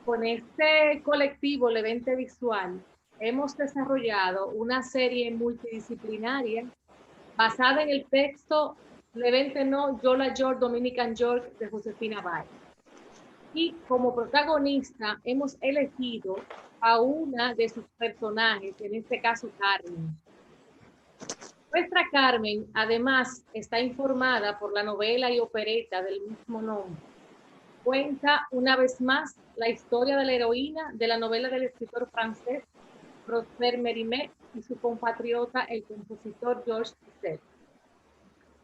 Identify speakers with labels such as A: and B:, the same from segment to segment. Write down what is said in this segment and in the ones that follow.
A: Con este colectivo Levante Visual hemos desarrollado una serie multidisciplinaria basada en el texto Levante No, Yola York, Dominican York de Josefina Báez. Y como protagonista hemos elegido a una de sus personajes, en este caso Carmen. Nuestra Carmen, además, está informada por la novela y opereta del mismo nombre. Cuenta una vez más la historia de la heroína de la novela del escritor francés Prosper Mérimée y su compatriota, el compositor Georges Bizet,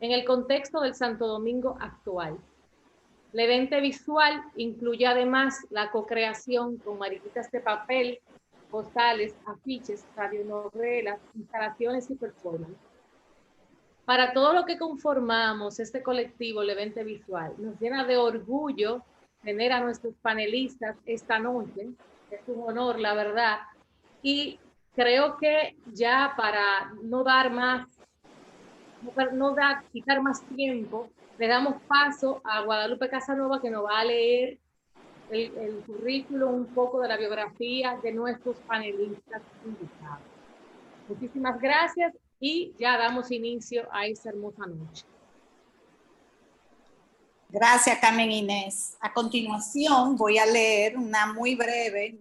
A: en el contexto del Santo Domingo actual. Levante Visual incluye además la co-creación con mariquitas de papel, postales, afiches, radionovelas, instalaciones y performances. Para todo lo que conformamos este colectivo Levante Visual, nos llena de orgullo tener a nuestros panelistas esta noche. Es un honor, la verdad. Y creo que ya para no dar más, quitar más tiempo, le damos paso a Guadalupe Casanova, que nos va a leer el currículo, un poco de la biografía de nuestros panelistas invitados. Muchísimas gracias y ya damos inicio a esta hermosa noche.
B: Gracias, Carmen Inés. A continuación voy a leer una muy breve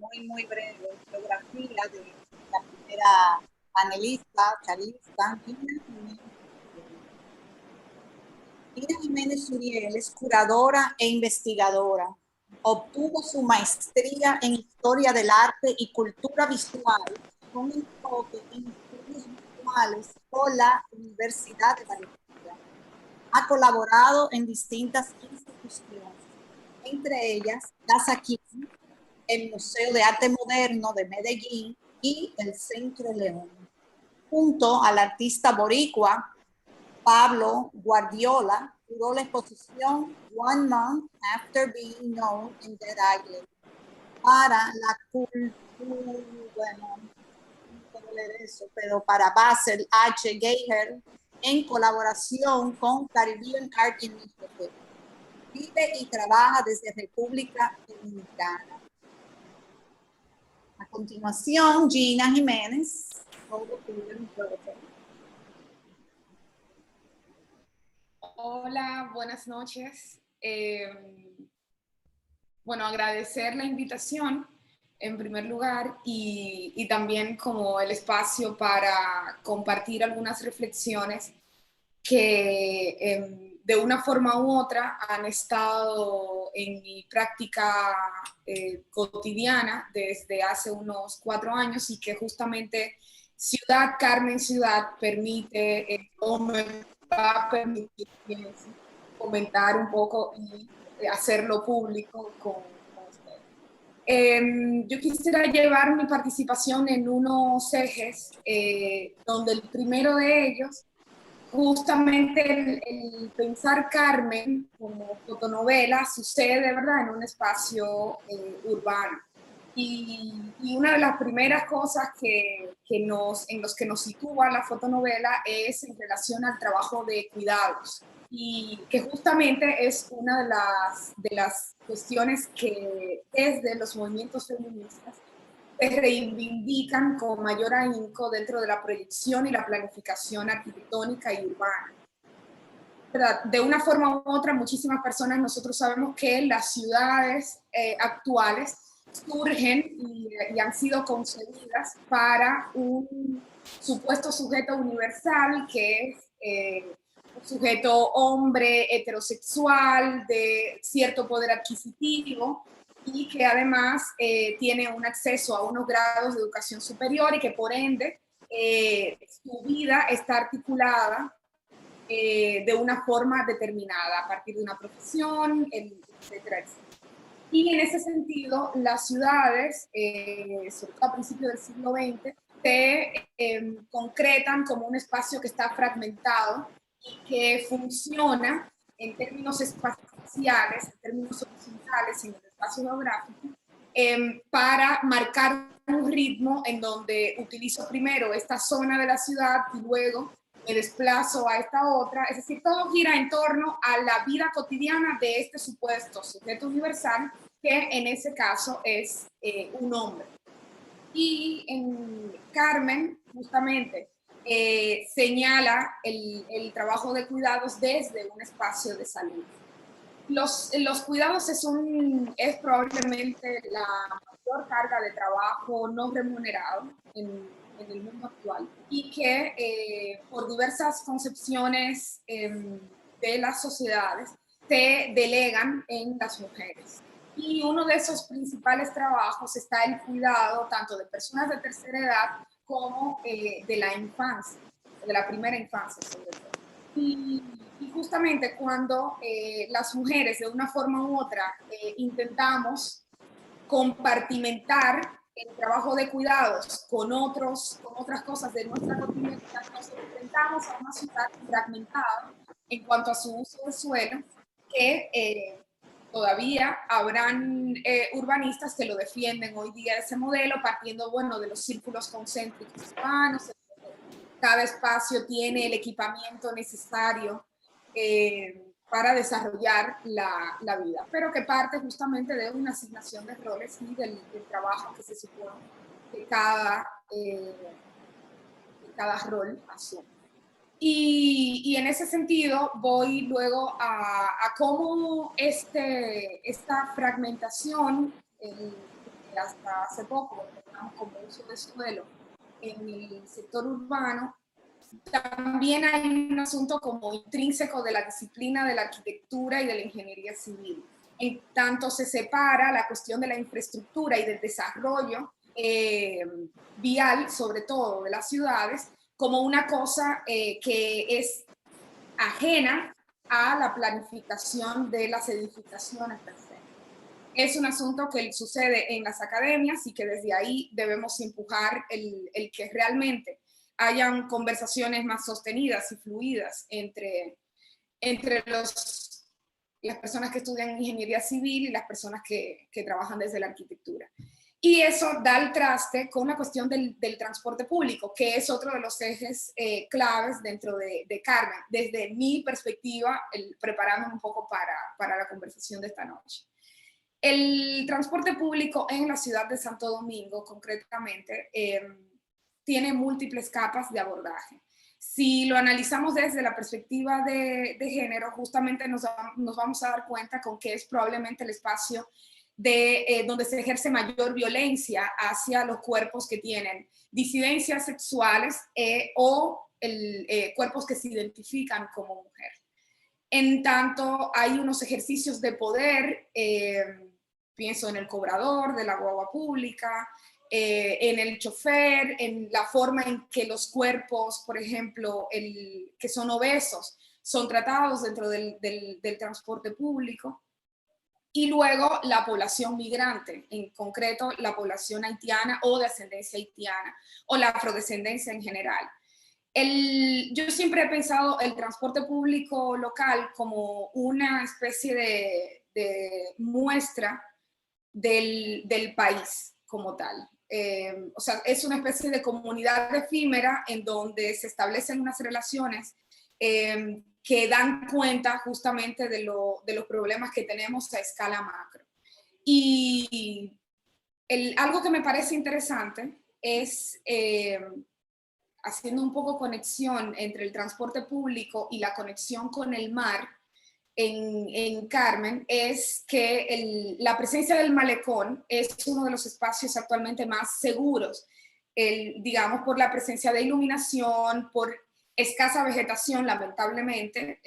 B: biografía de la primera panelista, charlista, Gina Jiménez Uriel es curadora e investigadora. Obtuvo su maestría en Historia del Arte y Cultura Visual con enfoque en estudios visuales por la Universidad de Valencia. Ha colaborado en distintas instituciones, entre ellas Casa Quim, el Museo de Arte Moderno de Medellín y el Centro León. Junto al artista boricua Pablo Guardiola, curó la exposición One Month After Being Known in Dead Island para la cultura, bueno, no puedo leer eso, pero para Basel H. Geiger, en colaboración con Caribbean Art Initiative. Vive y trabaja desde República Dominicana. A continuación, Gina Jiménez.
C: Hola, buenas noches. Bueno, agradecer la invitación en primer lugar y también como el espacio para compartir algunas reflexiones que de una forma u otra han estado en mi práctica cotidiana desde hace unos 4 años y que justamente Ciudad Carmen Ciudad permite o me va a permitir comentar un poco y hacerlo público con ustedes. Yo quisiera llevar mi participación en unos ejes donde el primero de ellos justamente el pensar Carmen como fotonovela sucede, ¿verdad?, en un espacio urbano. Y una de las primeras cosas en los que nos sitúa la fotonovela es en relación al trabajo de cuidados, y que justamente es una de las cuestiones que desde los movimientos feministas se reivindican con mayor ahínco dentro de la proyección y la planificación arquitectónica y urbana. ¿Verdad? De una forma u otra, muchísimas personas, nosotros sabemos que las ciudades actuales surgen y han sido concebidas para un supuesto sujeto universal que es un sujeto hombre heterosexual de cierto poder adquisitivo y que además tiene un acceso a unos grados de educación superior y que por ende su vida está articulada de una forma determinada a partir de una profesión, etcétera, etcétera. Y en ese sentido, las ciudades, sobre todo a principios del siglo XX, se concretan como un espacio que está fragmentado y que funciona en términos espaciales, en términos horizontales, en el espacio geográfico, para marcar un ritmo en donde utilizo primero esta zona de la ciudad y luego me desplazo a esta otra. Es decir, todo gira en torno a la vida cotidiana de este supuesto sujeto universal que en ese caso es un hombre. Y en Carmen, justamente, señala el trabajo de cuidados desde un espacio de salud. Los cuidados es probablemente la mayor carga de trabajo no remunerado en el mundo actual y que por diversas concepciones de las sociedades se delegan en las mujeres. Y uno de esos principales trabajos está el cuidado tanto de personas de tercera edad como de la infancia, de la primera infancia sobre todo. Y justamente cuando las mujeres de una forma u otra intentamos compartimentar el trabajo de cuidados con otras cosas de nuestra cotidianidad, nos enfrentamos a una ciudad fragmentada en cuanto a su uso del suelo, que todavía habrán urbanistas que lo defienden hoy día ese modelo, partiendo, bueno, de los círculos concéntricos urbanos. Cada espacio tiene el equipamiento necesario para desarrollar la vida, pero que parte justamente de una asignación de roles y del trabajo que se supone que cada rol asume. Y en ese sentido voy luego a cómo esta fragmentación, que hasta hace poco teníamos como uso de suelo en el sector urbano, también hay un asunto como intrínseco de la disciplina de la arquitectura y de la ingeniería civil. En tanto se separa la cuestión de la infraestructura y del desarrollo vial, sobre todo de las ciudades, como una cosa que es ajena a la planificación de las edificaciones per se. Es un asunto que sucede en las academias y que desde ahí debemos empujar el que realmente hayan conversaciones más sostenidas y fluidas entre las personas que estudian ingeniería civil y las personas que trabajan desde la arquitectura. Y eso da el traste con la cuestión del transporte público, que es otro de los ejes claves dentro de Carmen, desde mi perspectiva, preparándome un poco para la conversación de esta noche. El transporte público en la ciudad de Santo Domingo, concretamente, tiene múltiples capas de abordaje. Si lo analizamos desde la perspectiva de género, justamente nos vamos a dar cuenta con que es probablemente el espacio donde se ejerce mayor violencia hacia los cuerpos que tienen disidencias sexuales o cuerpos que se identifican como mujer. En tanto, hay unos ejercicios de poder, pienso en el cobrador de la guagua pública, en el chofer, en la forma en que los cuerpos, por ejemplo, que son obesos, son tratados dentro del transporte público. Y luego la población migrante, en concreto la población haitiana o de ascendencia haitiana, o la afrodescendencia en general. Yo siempre he pensado el transporte público local como una especie de muestra del país como tal. O sea, es una especie de comunidad efímera en donde se establecen unas relaciones que dan cuenta justamente de los problemas que tenemos a escala macro. Y algo que me parece interesante es, haciendo un poco conexión entre el transporte público y la conexión con el mar en Carmen, es que la presencia del malecón es uno de los espacios actualmente más seguros, digamos, por la presencia de iluminación, por escasa vegetación, lamentablemente.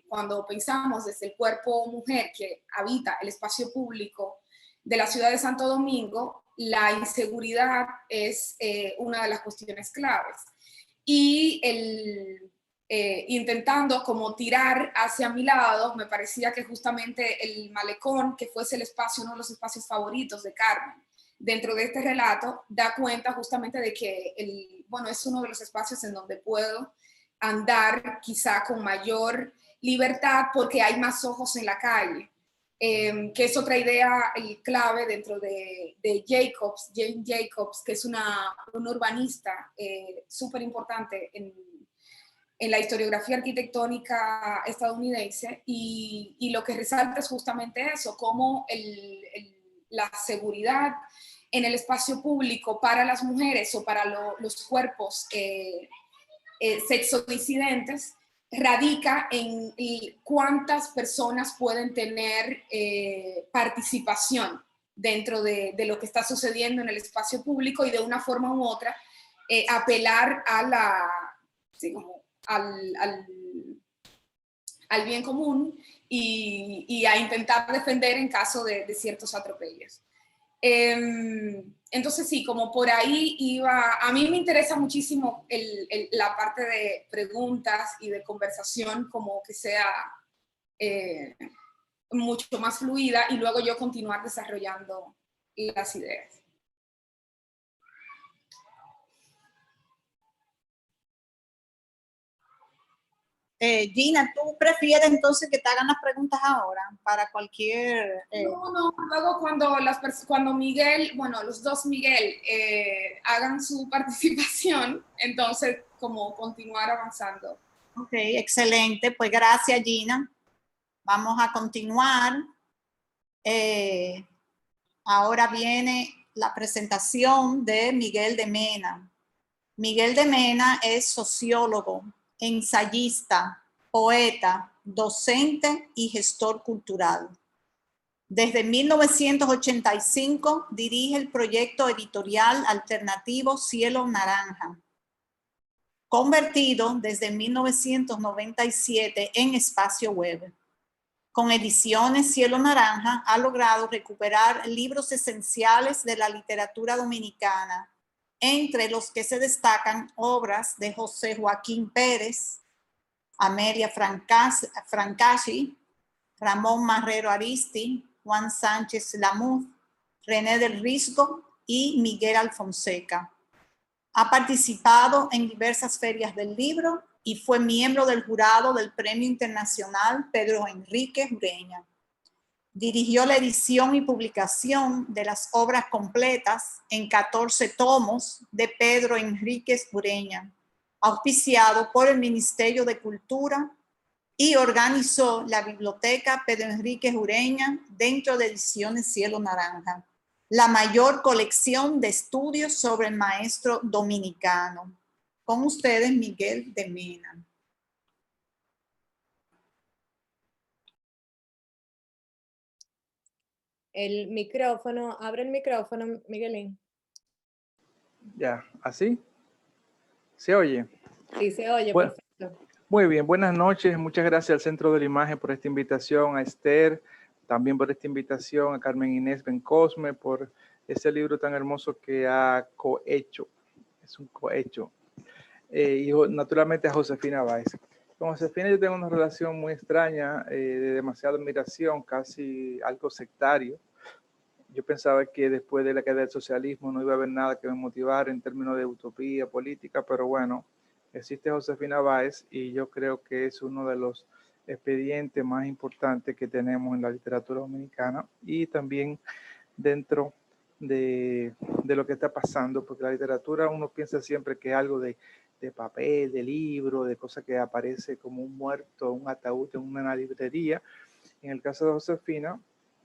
C: Cuando pensamos desde el cuerpo mujer que habita el espacio público de la ciudad de Santo Domingo, la inseguridad es una de las cuestiones claves. Y intentando como tirar hacia mi lado, me parecía que justamente el malecón, que fuese el espacio, uno de los espacios favoritos de Carmen, dentro de este relato, da cuenta justamente de que bueno, es uno de los espacios en donde puedo andar quizá con mayor libertad porque hay más ojos en la calle, que es otra idea clave dentro de Jane Jacobs, que es una urbanista súper importante en la historiografía arquitectónica estadounidense, y lo que resalta es justamente eso, cómo el la seguridad en el espacio público para las mujeres o para los cuerpos sexodisidentes radica en cuántas personas pueden tener participación dentro de lo que está sucediendo en el espacio público y de una forma u otra apelar a al bien común y a intentar defender en caso de ciertos atropellos. Entonces sí, como por ahí iba, a mí me interesa muchísimo la parte de preguntas y de conversación, como que sea mucho más fluida y luego yo continuar desarrollando las ideas.
B: Gina, ¿tú prefieres entonces que te hagan las preguntas ahora para cualquier...?
C: No, luego cuando Miguel, bueno, los dos Miguel hagan su participación, entonces como continuar avanzando.
B: Ok, excelente. Pues gracias, Gina. Vamos a continuar. Ahora viene la presentación de Miguel de Mena. Miguel de Mena es sociólogo, ensayista, poeta, docente y gestor cultural. Desde 1985 dirige el proyecto editorial alternativo Cielo Naranja, convertido desde 1997 en espacio web. Con Ediciones Cielo Naranja ha logrado recuperar libros esenciales de la literatura dominicana, entre los que se destacan obras de José Joaquín Pérez, Amelia Francaschi, Ramón Marrero Aristi, Juan Sánchez Lamuth, René del Risco y Miguel Alfonseca. Ha participado en diversas ferias del libro y fue miembro del jurado del Premio Internacional Pedro Enríquez Ureña. Dirigió la edición y publicación de las obras completas en 14 tomos de Pedro Enríquez Ureña, auspiciado por el Ministerio de Cultura, y organizó la Biblioteca Pedro Enríquez Ureña dentro de Ediciones Cielo Naranja, la mayor colección de estudios sobre el maestro dominicano. Con ustedes, Miguel de Mena.
A: El micrófono, abre el micrófono, Miguelín.
D: Ya, ¿así? ¿Se oye?
A: Sí, se oye,
D: bueno,
A: perfecto.
D: Muy bien, buenas noches. Muchas gracias al Centro de la Imagen por esta invitación, a Esther, también por esta invitación, a Carmen Inés Bencosme por ese libro tan hermoso que ha cohecho. Es un cohecho. Y naturalmente a Josefina Báez. Con Josefina yo tengo una relación muy extraña, de demasiada admiración, casi algo sectario. Yo pensaba que después de la caída del socialismo no iba a haber nada que me motivara en términos de utopía política, pero bueno, existe Josefina Báez y yo creo que es uno de los expedientes más importantes que tenemos en la literatura dominicana y también dentro de lo que está pasando, porque la literatura uno piensa siempre que es algo de papel, de libro, de cosas que aparece como un muerto, un ataúd en una librería. En el caso de Josefina,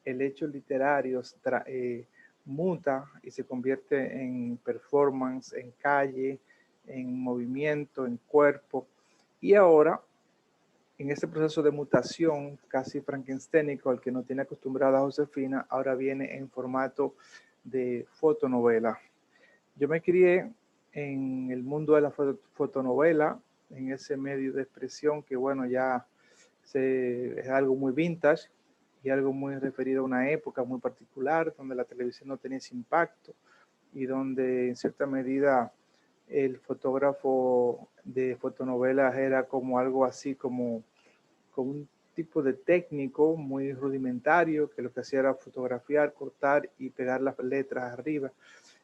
D: el hecho literario muta y se convierte en performance, en calle, en movimiento, en cuerpo. Y ahora, en ese proceso de mutación casi frankensteinico al que nos tiene acostumbrada Josefina, ahora viene en formato de fotonovela. Yo me crié en el mundo de la fotonovela, en ese medio de expresión que bueno, ya es algo muy vintage y algo muy referido a una época muy particular donde la televisión no tenía ese impacto y donde en cierta medida el fotógrafo de fotonovelas era como algo así como un tipo de técnico muy rudimentario que lo que hacía era fotografiar, cortar y pegar las letras arriba.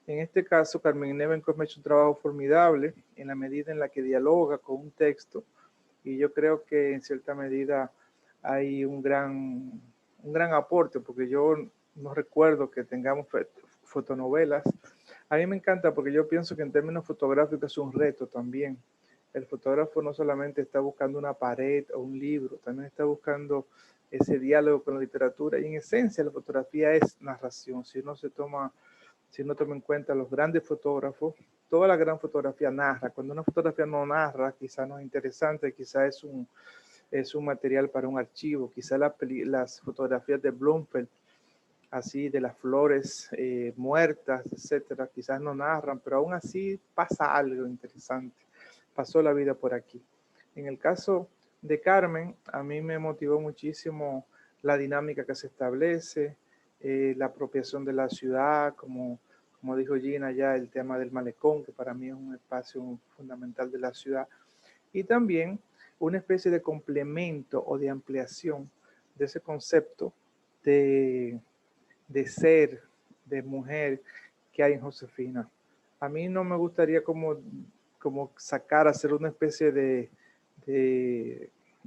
D: En este caso, Carmen Inés Bencosme ha hecho un trabajo formidable en la medida en la que dialoga con un texto y yo creo que en cierta medida hay un gran aporte, porque yo no recuerdo que tengamos fotonovelas. A mí me encanta porque yo pienso que en términos fotográficos es un reto también. El fotógrafo no solamente está buscando una pared o un libro, también está buscando ese diálogo con la literatura. Y en esencia la fotografía es narración. Si uno toma en cuenta los grandes fotógrafos, toda la gran fotografía narra. Cuando una fotografía no narra, quizá no es interesante, quizá es un material para un archivo. Quizá las fotografías de Blumfeld, así de las flores muertas, etcétera, quizás no narran, pero aún así pasa algo interesante. Pasó la vida por aquí. En el caso de Carmen, a mí me motivó muchísimo la dinámica que se establece, la apropiación de la ciudad, como dijo Gina ya, el tema del malecón, que para mí es un espacio fundamental de la ciudad, y también una especie de complemento o de ampliación de ese concepto de ser, de mujer que hay en Josefina. A mí no me gustaría como hacer una especie de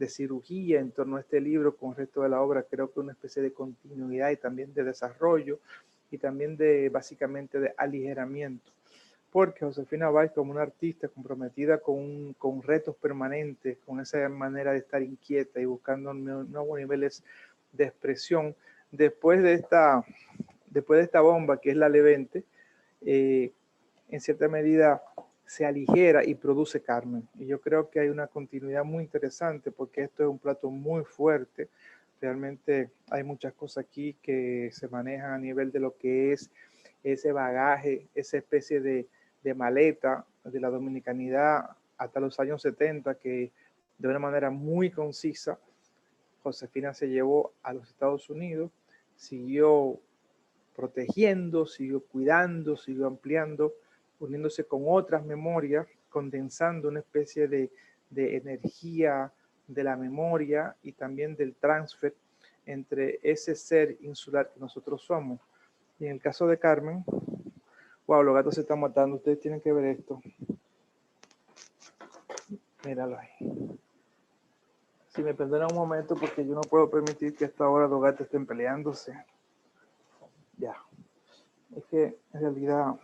D: cirugía en torno a este libro con el resto de la obra. Creo que una especie de continuidad y también de desarrollo y también básicamente de aligeramiento. Porque Josefina Báez, como una artista comprometida con retos permanentes, con esa manera de estar inquieta y buscando nuevos niveles de expresión, después de esta bomba que es la Levente, en cierta medida se aligera y produce Carmen. Y yo creo que hay una continuidad muy interesante porque esto es un plato muy fuerte. Realmente hay muchas cosas aquí que se manejan a nivel de lo que es ese bagaje, esa especie de maleta de la dominicanidad hasta los años 70, que de una manera muy concisa Josefina se llevó a los Estados Unidos, siguió protegiendo, siguió cuidando, siguió ampliando, uniéndose con otras memorias, condensando una especie de energía de la memoria y también del transfer entre ese ser insular que nosotros somos. Y en el caso de Carmen, wow, los gatos se están matando, ustedes tienen que ver esto. Míralo ahí. Si me perdonan un momento, porque yo no puedo permitir que a esta hora los gatos estén peleándose. Ya. Es que en realidad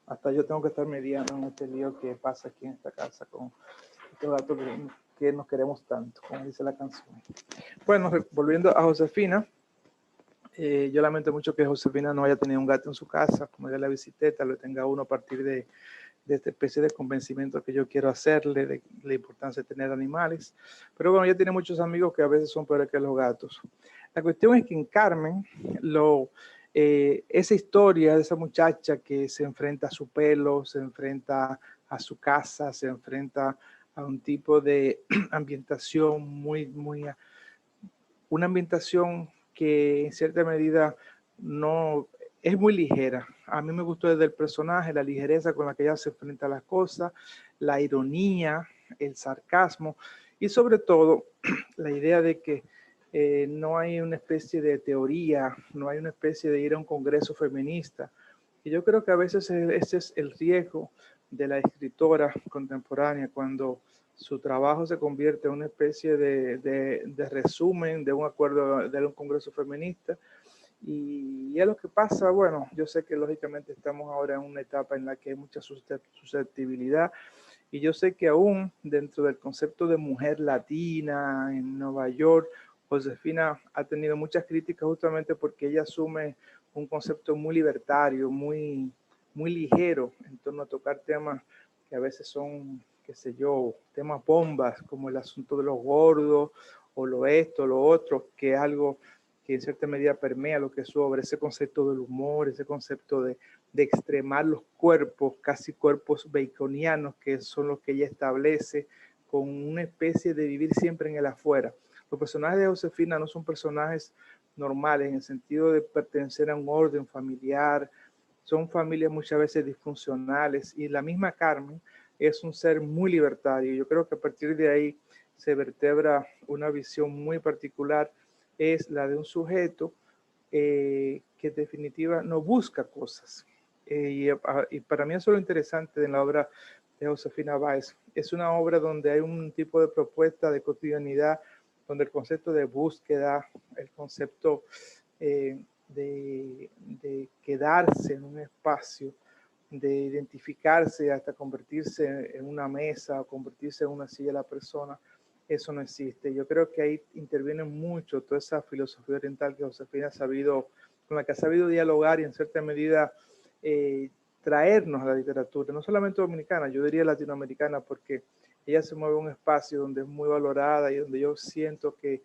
D: hasta yo tengo que estar mediando en este lío que pasa aquí en esta casa con estos gatos que nos queremos tanto, como dice la canción. Bueno, volviendo a Josefina, yo lamento mucho que Josefina no haya tenido un gato en su casa, como ya la visité, tal vez tenga uno a partir de esta especie de convencimiento que yo quiero hacerle de la importancia de tener animales. Pero bueno, ella tiene muchos amigos que a veces son peores que los gatos. La cuestión es que en Carmen, esa historia de esa muchacha que se enfrenta a su pelo, se enfrenta a su casa, se enfrenta a un tipo de ambientación una ambientación que en cierta medida no es muy ligera. A mí me gustó desde el personaje, la ligereza con la que ella se enfrenta a las cosas, la ironía, el sarcasmo y sobre todo la idea de que no hay una especie de teoría, no hay una especie de ir a un congreso feminista. Y yo creo que a veces ese es el riesgo de la escritora contemporánea cuando su trabajo se convierte en una especie de resumen de un acuerdo de un congreso feminista. Y es lo que pasa. Bueno, yo sé que lógicamente estamos ahora en una etapa en la que hay mucha susceptibilidad y yo sé que aún dentro del concepto de mujer latina en Nueva York, Josefina ha tenido muchas críticas justamente porque ella asume un concepto muy libertario, muy ligero en torno a tocar temas que a veces son, qué sé yo, temas bombas como el asunto de los gordos o lo esto, lo otro, que es algo que en cierta medida permea lo que es su obra, ese concepto del humor, ese concepto de extremar los cuerpos, casi cuerpos baconianos, que son los que ella establece, con una especie de vivir siempre en el afuera. Los personajes de Josefina no son personajes normales en el sentido de pertenecer a un orden familiar, son familias muchas veces disfuncionales y la misma Carmen es un ser muy libertario. Yo creo que a partir de ahí se vertebra una visión muy particular, es la de un sujeto que en definitiva no busca cosas. Y para mí eso es lo interesante en la obra de Josefina Báez. Es una obra donde hay un tipo de propuesta de cotidianidad, donde el concepto de búsqueda, el concepto de quedarse en un espacio, de identificarse hasta convertirse en una mesa o convertirse en una silla de la persona, eso no existe. Yo creo que ahí interviene mucho toda esa filosofía oriental que Josefina ha sabido, con la que ha sabido dialogar y en cierta medida traernos a la literatura, no solamente dominicana, yo diría latinoamericana, porque ella se mueve en un espacio donde es muy valorada y donde yo siento que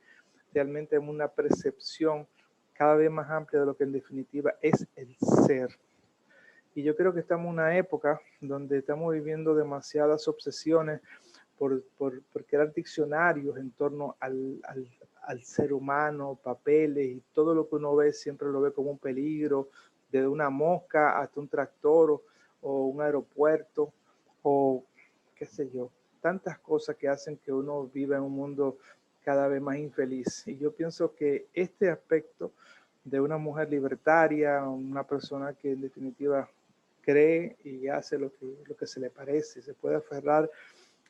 D: realmente hay una percepción cada vez más amplia de lo que en definitiva es el ser. Y yo creo que estamos en una época donde estamos viviendo demasiadas obsesiones por crear diccionarios en torno al ser humano, papeles, y todo lo que uno ve siempre lo ve como un peligro, desde una mosca hasta un tractor o un aeropuerto o qué sé yo, tantas cosas que hacen que uno viva en un mundo cada vez más infeliz. Y yo pienso que este aspecto de una mujer libertaria, una persona que en definitiva cree y hace lo que se le parece, se puede aferrar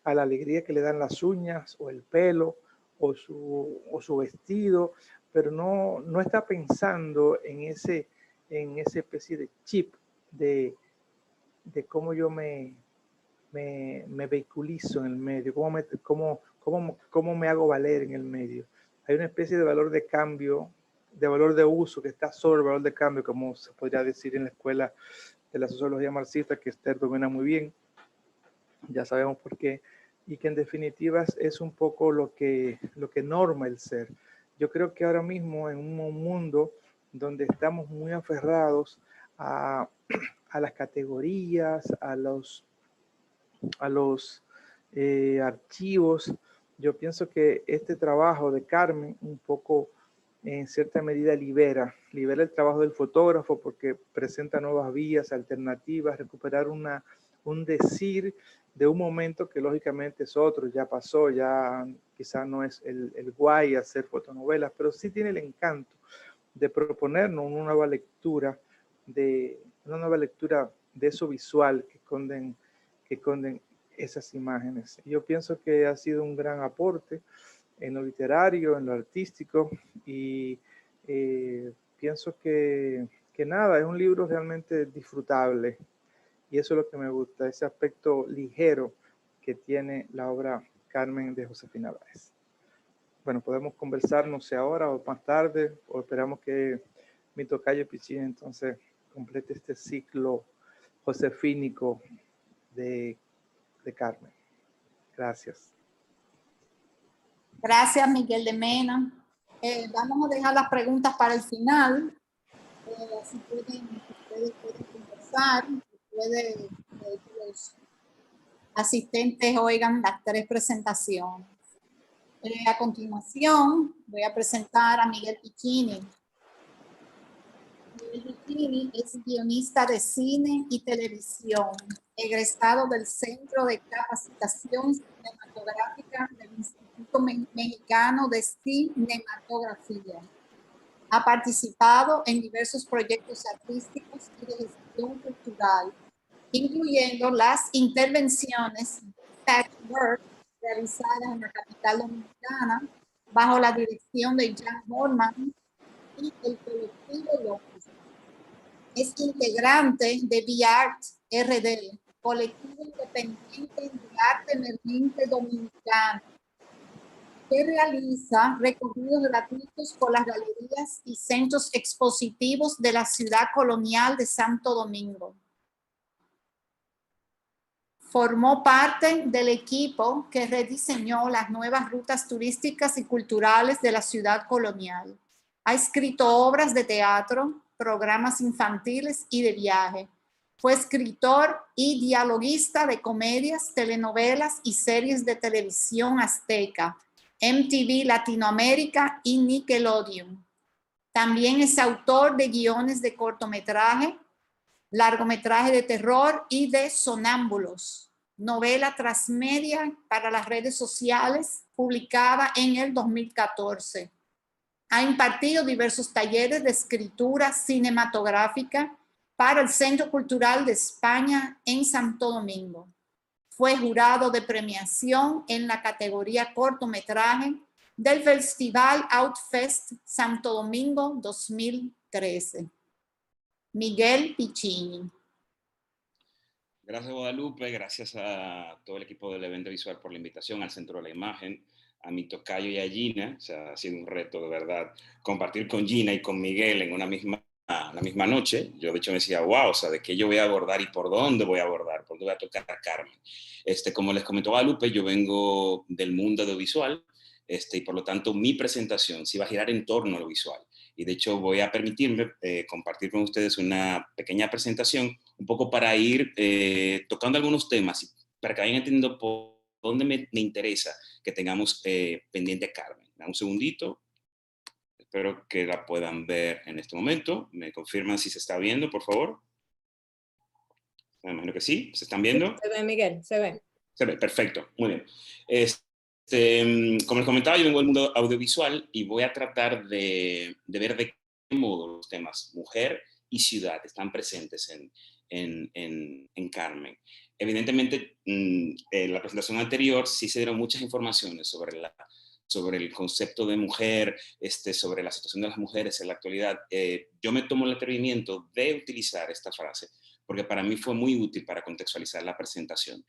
D: a la alegría que le dan las uñas o el pelo o su vestido, pero no está pensando en esa especie de chip de cómo yo me vehiculizo en el medio, cómo me hago valer en el medio. Hay una especie de valor de cambio, de valor de uso que está sobre el valor de cambio, como se podría decir en la escuela de la sociología marxista, que Esther domina muy bien, ya sabemos por qué, y que en definitiva es un poco lo que norma el ser. Yo creo que ahora mismo en un mundo donde estamos muy aferrados a las categorías, a los archivos, yo pienso que este trabajo de Carmen un poco en cierta medida libera el trabajo del fotógrafo porque presenta nuevas vías, alternativas, recuperar un decir de un momento que lógicamente es otro, ya pasó, ya quizás no es el guay hacer fotonovelas, pero sí tiene el encanto de proponernos una nueva lectura de eso visual que esconden esas imágenes. Yo pienso que ha sido un gran aporte en lo literario, en lo artístico, y pienso que nada, es un libro realmente disfrutable, y eso es lo que me gusta, ese aspecto ligero que tiene la obra Carmen de Josefina Báez. Bueno, podemos conversar, no sé ahora o más tarde, o esperamos que mi tocayo Pichín entonces complete este ciclo josefínico de Carmen. Gracias.
B: Gracias, Miguel de Mena. Vamos a dejar las preguntas para el final. Así ustedes pueden conversar, los asistentes oigan las 3 presentaciones. A continuación, voy a presentar a Miguel Piccini. Miguel Piccini es guionista de cine y televisión, egresado del Centro de Capacitación Cinematográfica del Instituto Mexicano de Cinematografía. Ha participado en diversos proyectos artísticos y de gestión cultural, incluyendo las intervenciones Patchwork realizadas en la capital dominicana bajo la dirección de Jan Horman y el colectivo Locus. Es integrante de VIART RD, colectivo independiente de arte emergente dominicano, que realiza recorridos gratuitos por las galerías y centros expositivos de la ciudad colonial de Santo Domingo. Formó parte del equipo que rediseñó las nuevas rutas turísticas y culturales de la ciudad colonial. Ha escrito obras de teatro, programas infantiles y de viaje. Fue escritor y dialoguista de comedias, telenovelas y series de televisión azteca, MTV Latinoamérica y Nickelodeon. También es autor de guiones de cortometraje, largometraje de terror y de sonámbulos, novela transmedia para las redes sociales, publicada en el 2014. Ha impartido diversos talleres de escritura cinematográfica para el Centro Cultural de España en Santo Domingo. Fue jurado de premiación en la categoría cortometraje del Festival Outfest Santo Domingo 2013. Miguel Piccini.
E: Gracias, Guadalupe. Gracias a todo el equipo del evento visual por la invitación al Centro de la Imagen. a mi tocayo y a Gina. O sea, ha sido un reto de verdad compartir con Gina y con Miguel en una misma noche. Yo de hecho me decía, wow, o sea, ¿de qué yo voy a abordar y por dónde voy a abordar? ¿Por dónde voy a tocar a Carmen? Como les comentó Guadalupe, yo vengo del mundo audiovisual, y por lo tanto mi presentación sí va a girar en torno a lo visual. Y de hecho voy a permitirme compartir con ustedes una pequeña presentación, un poco para ir tocando algunos temas, para que vayan entendiendo por dónde me interesa que tengamos pendiente a Carmen. Dame un segundito. Espero que la puedan ver en este momento. ¿Me confirman si se está viendo, por favor? Me imagino que sí. ¿Se están viendo?
F: Se ve, Miguel, se ve.
E: Se ve, perfecto. Muy bien. Como les comentaba, yo vengo del mundo audiovisual y voy a tratar de ver de qué modo los temas mujer y ciudad están presentes en Carmen. Evidentemente, en la presentación anterior sí se dieron muchas informaciones sobre el concepto de mujer, sobre la situación de las mujeres en la actualidad. Yo me tomo el atrevimiento de utilizar esta frase porque para mí fue muy útil para contextualizar la presentación.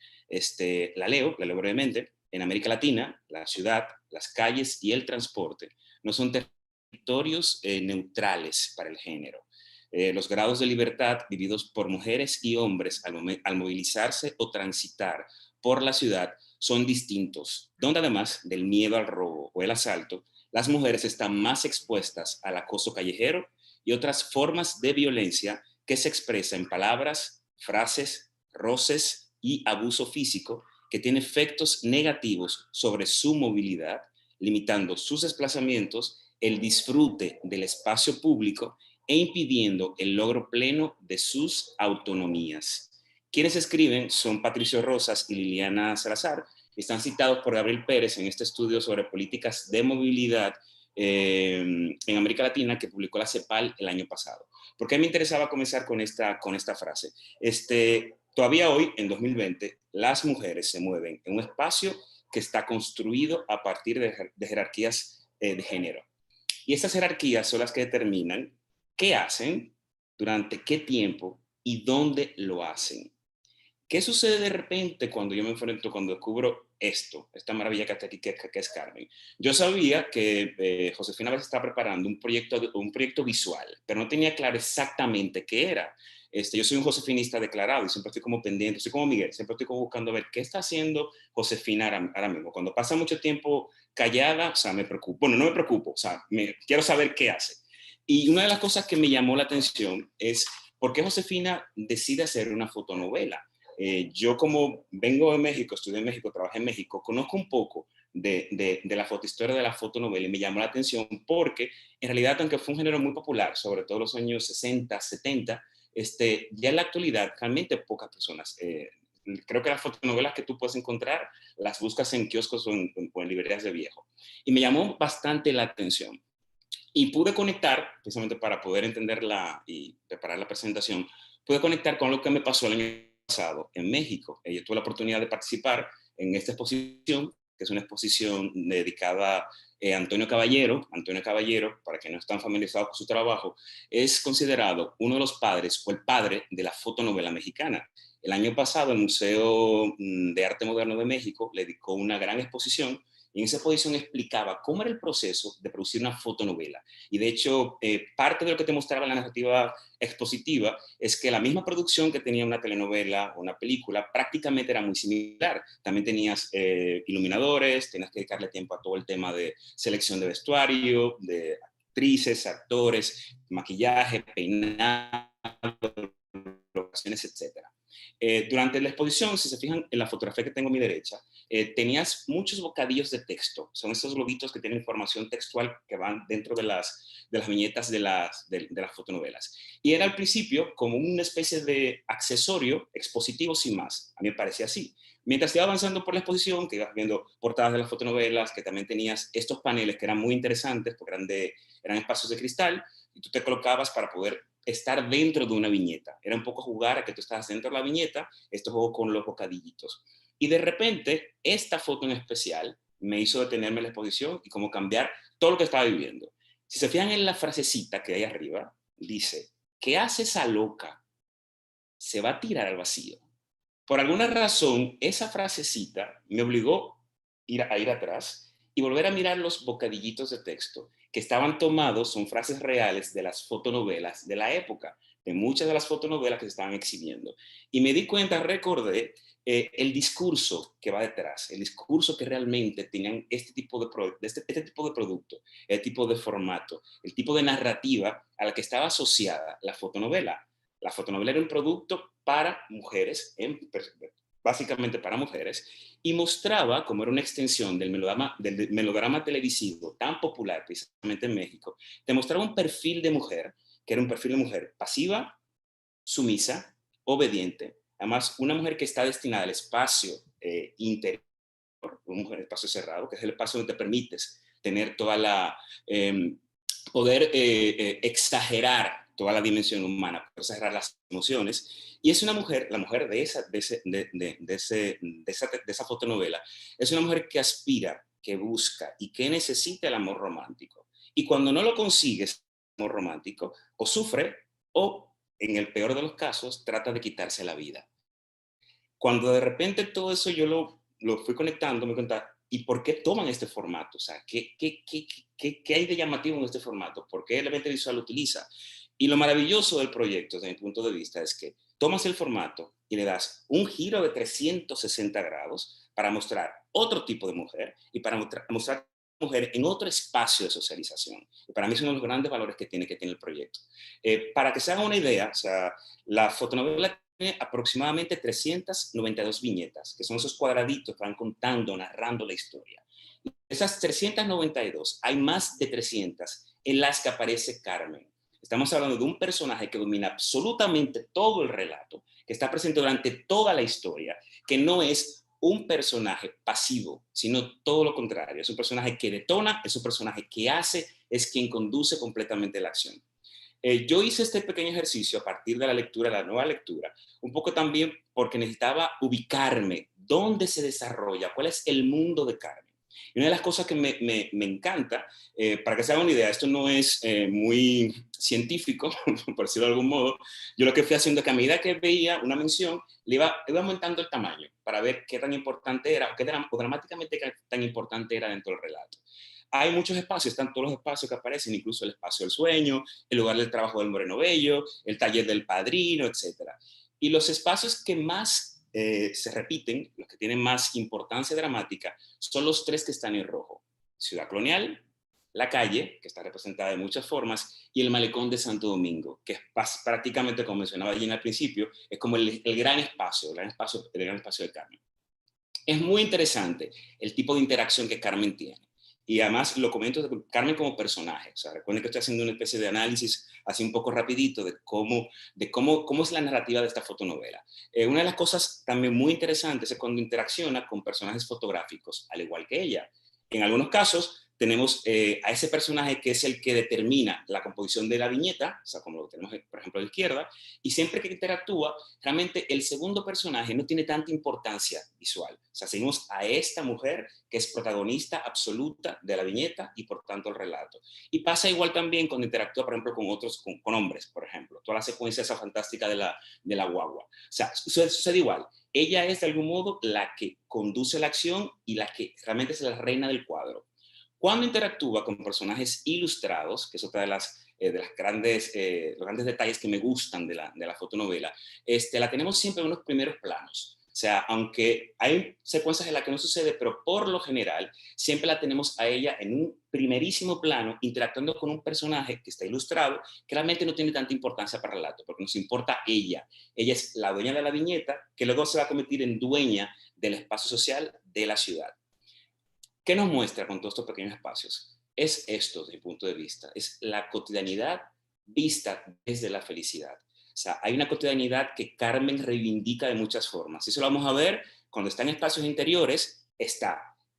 E: La leo brevemente. En América Latina, la ciudad, las calles y el transporte no son territorios neutrales para el género. Los grados de libertad vividos por mujeres y hombres al movilizarse o transitar por la ciudad son distintos, donde además del miedo al robo o el asalto, las mujeres están más expuestas al acoso callejero y otras formas de violencia que se expresa en palabras, frases, roces y abuso físico que tiene efectos negativos sobre su movilidad, limitando sus desplazamientos, el disfrute del espacio público e impidiendo el logro pleno de sus autonomías. Quienes escriben son Patricio Rosas y Liliana Salazar, y están citados por Gabriel Pérez en este estudio sobre políticas de movilidad en América Latina que publicó la CEPAL el año pasado. ¿Por qué me interesaba comenzar con esta frase? Todavía hoy, en 2020, las mujeres se mueven en un espacio que está construido a partir de jerarquías de género. Y estas jerarquías son las que determinan qué hacen, durante qué tiempo y dónde lo hacen. ¿Qué sucede de repente cuando yo me enfrento, cuando descubro esta maravilla que está aquí, que es Carmen? Yo sabía que Josefina a veces está preparando un proyecto visual, pero no tenía claro exactamente qué era. Yo soy un josefinista declarado y siempre estoy como pendiente, soy como Miguel, siempre estoy como buscando ver qué está haciendo Josefina ahora mismo. Cuando pasa mucho tiempo callada, o sea, me preocupo. Bueno, no me preocupo, o sea, quiero saber qué hace. Y una de las cosas que me llamó la atención es por qué Josefina decide hacer una fotonovela. Yo como vengo de México, estudié en México, trabajé en México, conozco un poco de la fotohistoria de la fotonovela y me llamó la atención porque en realidad, aunque fue un género muy popular, sobre todo en los años 60, 70, ya en la actualidad realmente pocas personas, creo que las fotonovelas que tú puedes encontrar las buscas en kioscos o en librerías de viejo. Y me llamó bastante la atención. Y pude conectar, precisamente para poder entenderla y preparar la presentación, pude conectar con lo que me pasó el año pasado en México. Yo tuve la oportunidad de participar en esta exposición, que es una exposición dedicada a Antonio Caballero. Antonio Caballero, para quienes no están familiarizados con su trabajo, es considerado uno de los padres o el padre de la fotonovela mexicana. El año pasado el Museo de Arte Moderno de México le dedicó una gran exposición y en esa exposición explicaba cómo era el proceso de producir una fotonovela. Y de hecho, parte de lo que te mostraba la narrativa expositiva es que la misma producción que tenía una telenovela o una película prácticamente era muy similar. También tenías iluminadores, tenías que dedicarle tiempo a todo el tema de selección de vestuario, de actrices, actores, maquillaje, peinado, locaciones, etc. Durante la exposición, si se fijan en la fotografía que tengo a mi derecha, tenías muchos bocadillos de texto. Son esos globitos que tienen información textual que van dentro de las viñetas de las fotonovelas. Y era al principio como una especie de accesorio expositivo sin más. A mí me parecía así. Mientras iba avanzando por la exposición, que ibas viendo portadas de las fotonovelas, que también tenías estos paneles que eran muy interesantes porque eran espacios de cristal y tú te colocabas para poder estar dentro de una viñeta. Era un poco jugar a que tú estabas dentro de la viñeta, esto juego con los bocadillitos. Y de repente, esta foto en especial me hizo detenerme en la exposición y como cambiar todo lo que estaba viviendo. Si se fijan en la frasecita que hay arriba, dice, ¿qué hace esa loca? Se va a tirar al vacío. Por alguna razón, esa frasecita me obligó a ir atrás y volver a mirar los bocadillitos de texto que estaban tomados, son frases reales de las fotonovelas de la época, de muchas de las fotonovelas que se estaban exhibiendo. Y me di cuenta, recordé el discurso que va detrás, el discurso que realmente tenían este tipo este tipo de producto, el tipo de formato, el tipo de narrativa a la que estaba asociada la fotonovela. La fotonovela era un producto para mujeres, básicamente para mujeres, y mostraba, como era una extensión del melodrama televisivo tan popular precisamente en México, te mostraba un perfil de mujer, que era un perfil de mujer pasiva, sumisa, obediente, además una mujer que está destinada al espacio interior, un espacio cerrado, que es el espacio donde te permites tener toda la, poder exagerar toda la dimensión humana, poder exagerar las emociones. Y es una mujer, la mujer de esa fotonovela, es una mujer que aspira, que busca y que necesita el amor romántico. Y cuando no lo consigues, el amor romántico, o sufre o, en el peor de los casos, trata de quitarse la vida. Cuando de repente todo eso yo lo fui conectando, me cuenta, ¿y por qué toman este formato? O sea, ¿qué hay de llamativo en este formato? ¿Por qué el evento visual lo utiliza? Y lo maravilloso del proyecto, desde mi punto de vista, es que tomas el formato y le das un giro de 360 grados para mostrar otro tipo de mujer y para mostrar mujer en otro espacio de socialización. Y para mí es uno de los grandes valores que tiene el proyecto. Para que se hagan una idea, o sea, la fotonovela tiene aproximadamente 392 viñetas, que son esos cuadraditos que van contando, narrando la historia. De esas 392, hay más de 300 en las que aparece Carmen. Estamos hablando de un personaje que domina absolutamente todo el relato, que está presente durante toda la historia, que no es un personaje pasivo, sino todo lo contrario. Es un personaje que detona, es un personaje que hace, es quien conduce completamente la acción. Yo hice este pequeño ejercicio a partir de la lectura, la nueva lectura, un poco también porque necesitaba ubicarme, dónde se desarrolla, cuál es el mundo de Carmen. Y una de las cosas que me encanta, para que se hagan una idea, esto no es muy científico, por decirlo de algún modo, yo lo que fui haciendo es que a medida que veía una mención, le iba aumentando el tamaño para ver qué tan importante era, o dramáticamente tan importante era dentro del relato. Hay muchos espacios, están todos los espacios que aparecen, incluso el espacio del sueño, el lugar del trabajo del Moreno Bello, el taller del padrino, etc. Y los espacios que más se repiten, los que tienen más importancia dramática, son los tres que están en rojo. Ciudad Colonial, la calle, que está representada de muchas formas, y el malecón de Santo Domingo, que es prácticamente, como mencionaba allí al principio, es como el gran espacio de Carmen. Es muy interesante el tipo de interacción que Carmen tiene. Y además lo comento de Carmen como personaje. O sea, recuerden que estoy haciendo una especie de análisis así un poco rapidito de cómo es la narrativa de esta fotonovela. Una de las cosas también muy interesantes es cuando interacciona con personajes fotográficos, al igual que ella. En algunos casos tenemos a ese personaje que es el que determina la composición de la viñeta, o sea, como lo tenemos, por ejemplo, a la izquierda, y siempre que interactúa, realmente el segundo personaje no tiene tanta importancia visual. O sea, seguimos a esta mujer que es protagonista absoluta de la viñeta y por tanto el relato. Y pasa igual también cuando interactúa, por ejemplo, con hombres, por ejemplo. Toda la secuencia esa fantástica de la guagua. O sea, sucede igual. Ella es de algún modo la que conduce la acción y la que realmente es la reina del cuadro. Cuando interactúa con personajes ilustrados, que es otra de los grandes detalles que me gustan de la fotonovela, la tenemos siempre en unos primeros planos. O sea, aunque hay secuencias en las que no sucede, pero por lo general siempre la tenemos a ella en un primerísimo plano interactuando con un personaje que está ilustrado, que realmente no tiene tanta importancia para el relato, porque nos importa ella. Ella es la dueña de la viñeta, que luego se va a convertir en dueña del espacio social de la ciudad. ¿Qué nos muestra con todos estos pequeños espacios? Es esto, desde mi punto de vista, es la cotidianidad vista desde la felicidad. O sea, hay una cotidianidad que Carmen reivindica de muchas formas. Eso lo vamos a ver cuando está en espacios interiores,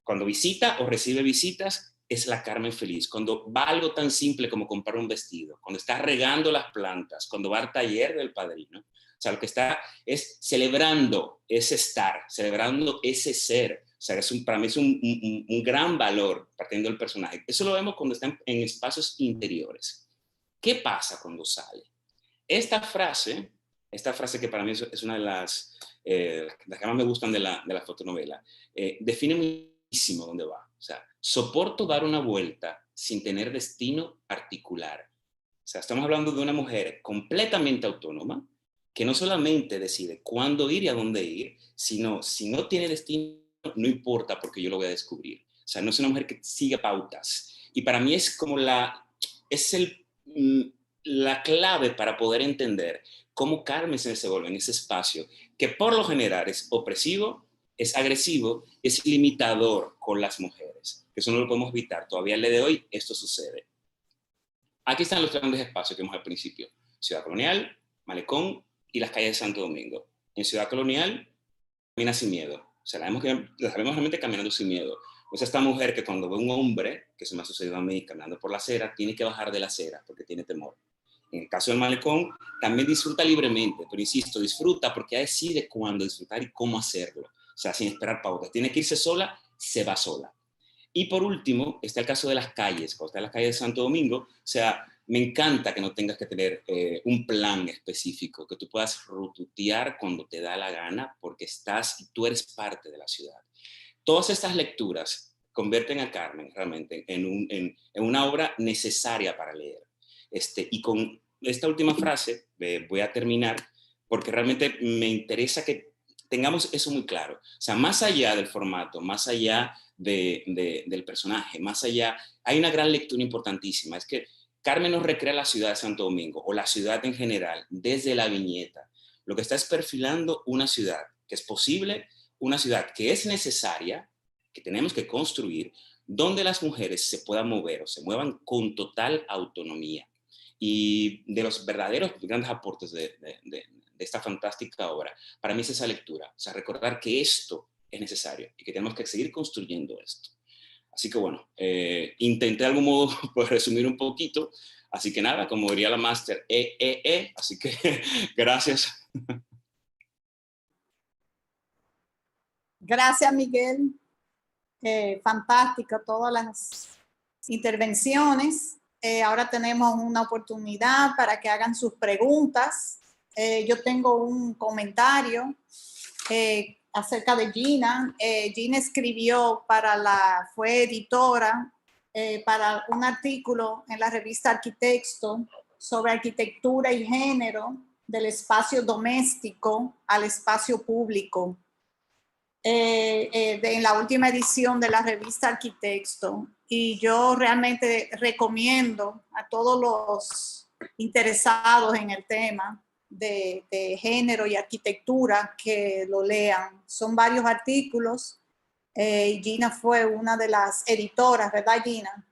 E: cuando visita o recibe visitas, es la Carmen feliz. Cuando va a algo tan simple como comprar un vestido, cuando está regando las plantas, cuando va al taller del padrino. O sea, lo que está es celebrando ese estar, celebrando ese ser. O sea, para mí es un gran valor partiendo del personaje. Eso lo vemos cuando están en espacios interiores. ¿Qué pasa cuando sale? Esta frase que para mí es una de las que más me gustan de la fotonovela, define muchísimo dónde va. O sea, soporto dar una vuelta sin tener destino particular. O sea, estamos hablando de una mujer completamente autónoma, que no solamente decide cuándo ir y a dónde ir, sino si no tiene destino, no importa porque yo lo voy a descubrir. O sea, no es una mujer que sigue pautas. Y para mí es como la clave para poder entender cómo Carmen se vuelve en ese espacio, que por lo general es opresivo, es agresivo, es limitador con las mujeres. Eso no lo podemos evitar. Todavía el día de hoy esto sucede. Aquí están los grandes espacios que vimos al principio. Ciudad Colonial, Malecón y las calles de Santo Domingo. En Ciudad Colonial, camina sin miedo. O sea, la vemos realmente caminando sin miedo. Pues esta mujer que cuando ve un hombre, que se me ha sucedido a mí, caminando por la acera, tiene que bajar de la acera porque tiene temor. En el caso del Malecón, también disfruta libremente, pero insisto, disfruta porque ella decide cuándo disfrutar y cómo hacerlo. O sea, sin esperar pautas. Tiene que irse sola, se va sola. Y por último, está el caso de las calles. Cuando está en las calles de Santo Domingo, o sea, me encanta que no tengas que tener un plan específico, que tú puedas rututear cuando te da la gana, porque tú eres parte de la ciudad. Todas estas lecturas convierten a Carmen realmente en una obra necesaria para leer. Y con esta última frase voy a terminar, porque realmente me interesa que tengamos eso muy claro. O sea, más allá del formato, más allá del personaje, más allá, hay una gran lectura importantísima. Es que Carmen nos recrea la ciudad de Santo Domingo, o la ciudad en general, desde la viñeta. Lo que está es perfilando una ciudad que es posible, una ciudad que es necesaria, que tenemos que construir, donde las mujeres se puedan mover o se muevan con total autonomía. Y de los verdaderos grandes aportes de esta fantástica obra, para mí es esa lectura, o sea, recordar que esto es necesario y que tenemos que seguir construyendo esto. Así que bueno, intenté de algún modo pues, resumir un poquito, así que nada, como diría la máster, así que gracias.
B: Gracias, Miguel. Fantástico todas las intervenciones. Ahora tenemos una oportunidad para que hagan sus preguntas. Yo tengo un comentario acerca de Gina. Gina escribió fue editora para un artículo en la revista Arquitecto sobre arquitectura y género del espacio doméstico al espacio público. En la última edición de la revista Arquitecto, y yo realmente recomiendo a todos los interesados en el tema de género y arquitectura que lo lean. Son varios artículos y Gina fue una de las editoras, ¿verdad, Gina?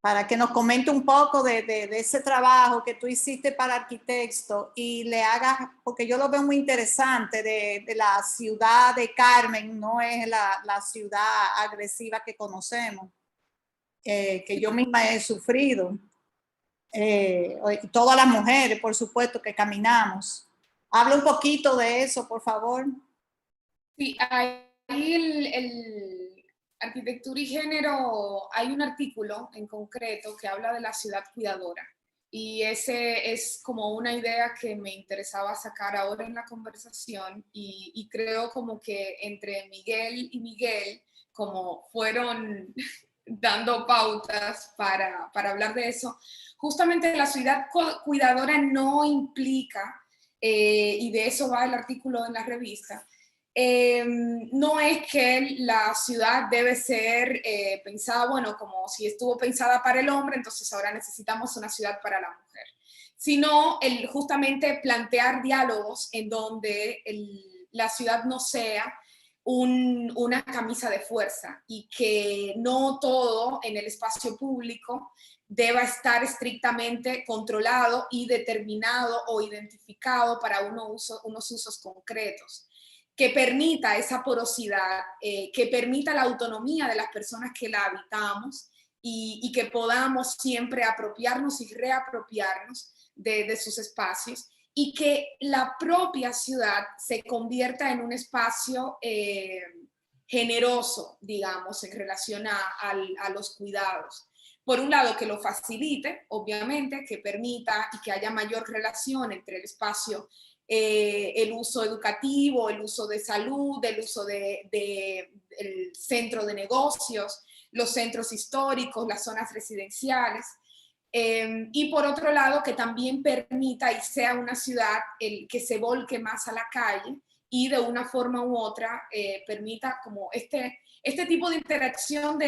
B: Para que nos comente un poco de ese trabajo que tú hiciste para Arquitecto y le hagas, porque yo lo veo muy interesante, de la ciudad de Carmen, no es la ciudad agresiva que conocemos, que yo misma he sufrido, y todas las mujeres, por supuesto, que caminamos. Habla un poquito de eso, por favor.
C: Sí, ahí el Arquitectura y Género, hay un artículo en concreto que habla de la ciudad cuidadora. Y ese es como una idea que me interesaba sacar ahora en la conversación y creo como que entre Miguel y Miguel, como fueron dando pautas para hablar de eso, justamente la ciudad cuidadora no implica, y de eso va el artículo en la revista, no es que la ciudad debe ser pensada, bueno, como si estuvo pensada para el hombre, entonces ahora necesitamos una ciudad para la mujer, sino justamente plantear diálogos en donde la ciudad no sea una camisa de fuerza y que no todo en el espacio público deba estar estrictamente controlado y determinado o identificado para unos usos concretos, que permita esa porosidad, que permita la autonomía de las personas que la habitamos y que podamos siempre apropiarnos y reapropiarnos de sus espacios y que la propia ciudad se convierta en un espacio generoso, digamos, en relación a los cuidados. Por un lado, que lo facilite, obviamente, que permita y que haya mayor relación entre el espacio el uso educativo, el uso de salud, el uso del centro de negocios, los centros históricos, las zonas residenciales. Y por otro lado, que también permita y sea una ciudad que se volque más a la calle y de una forma u otra permita como este tipo de interacción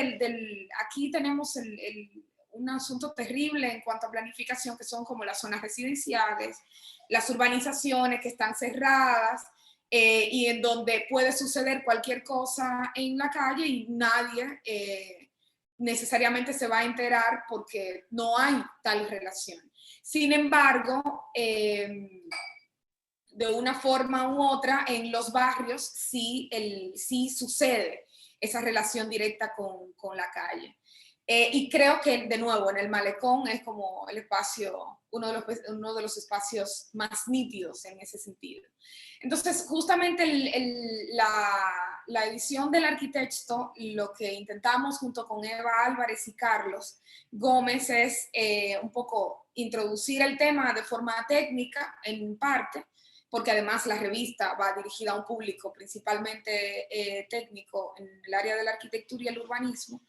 C: aquí tenemos un asunto terrible en cuanto a planificación, que son como las zonas residenciales, las urbanizaciones que están cerradas, y en donde puede suceder cualquier cosa en la calle y nadie necesariamente se va a enterar porque no hay tal relación. Sin embargo, de una forma u otra, en los barrios sí sucede esa relación directa con la calle. Y creo que, de nuevo, en el malecón es como el espacio, uno de los espacios más nítidos en ese sentido. Entonces, justamente la edición del arquitecto, lo que intentamos junto con Eva Álvarez y Carlos Gómez es un poco introducir el tema de forma técnica, en parte, porque además la revista va dirigida a un público principalmente técnico en el área de la arquitectura y el urbanismo.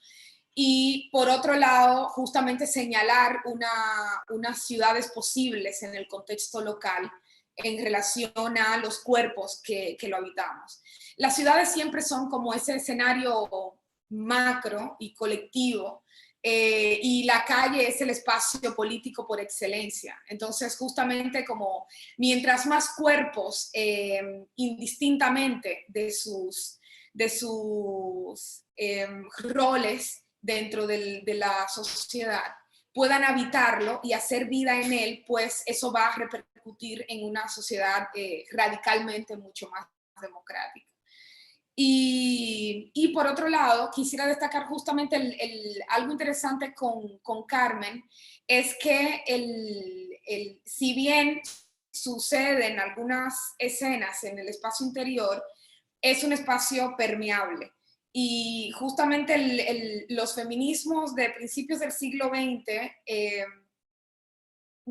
C: Y por otro lado, justamente señalar unas ciudades posibles en el contexto local en relación a los cuerpos que lo habitamos. Las ciudades siempre son como ese escenario macro y colectivo, y la calle es el espacio político por excelencia. Entonces, justamente como mientras más cuerpos, indistintamente de sus roles dentro de la sociedad, puedan habitarlo y hacer vida en él, pues eso va a repercutir en una sociedad radicalmente mucho más democrática. Y por otro lado, quisiera destacar justamente algo interesante con Carmen, es que si bien sucede en algunas escenas en el espacio interior, es un espacio permeable. Y justamente los feminismos de principios del siglo XX,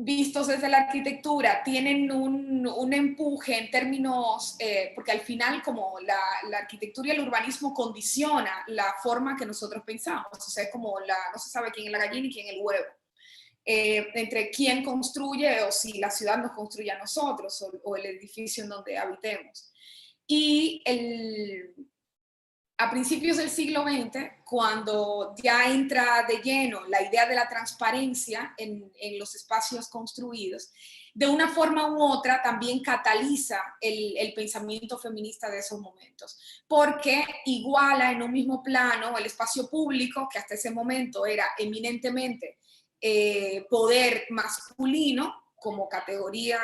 C: vistos desde la arquitectura, tienen un empuje en términos, porque al final como la arquitectura y el urbanismo condiciona la forma que nosotros pensamos, o sea, es como no se sabe quién es la gallina y quién es el huevo, entre quién construye o si la ciudad nos construye a nosotros o el edificio en donde habitemos. Y a principios del siglo XX, cuando ya entra de lleno la idea de la transparencia en los espacios construidos, de una forma u otra también cataliza el pensamiento feminista de esos momentos, porque iguala en un mismo plano el espacio público, que hasta ese momento era eminentemente poder masculino, como categoría,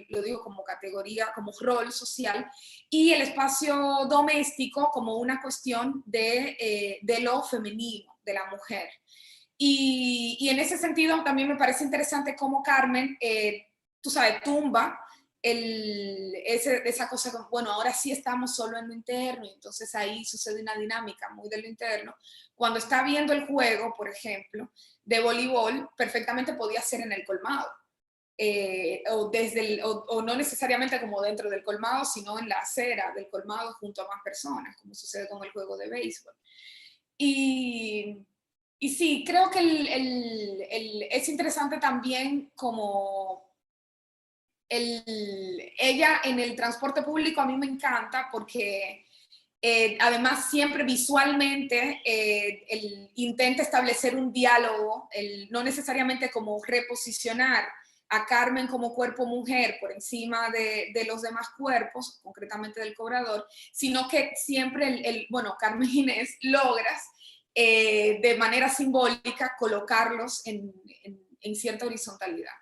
C: lo digo como categoría, como rol social, y el espacio doméstico como una cuestión de lo femenino, de la mujer. Y en ese sentido también me parece interesante cómo Carmen, tú sabes, tumba esa cosa, bueno, ahora sí estamos solo en lo interno, y entonces ahí sucede una dinámica muy de lo interno. Cuando está viendo el juego, por ejemplo, de voleibol, perfectamente podía ser en el colmado. O no necesariamente como dentro del colmado, sino en la acera del colmado junto a más personas, como sucede con el juego de béisbol. Y sí, creo que es interesante también como ella en el transporte público a mí me encanta porque además siempre visualmente intenta establecer un diálogo, no necesariamente como reposicionar a Carmen como cuerpo mujer por encima de los demás cuerpos, concretamente del cobrador, sino que siempre bueno, Carmen Inés logras de manera simbólica colocarlos en cierta horizontalidad.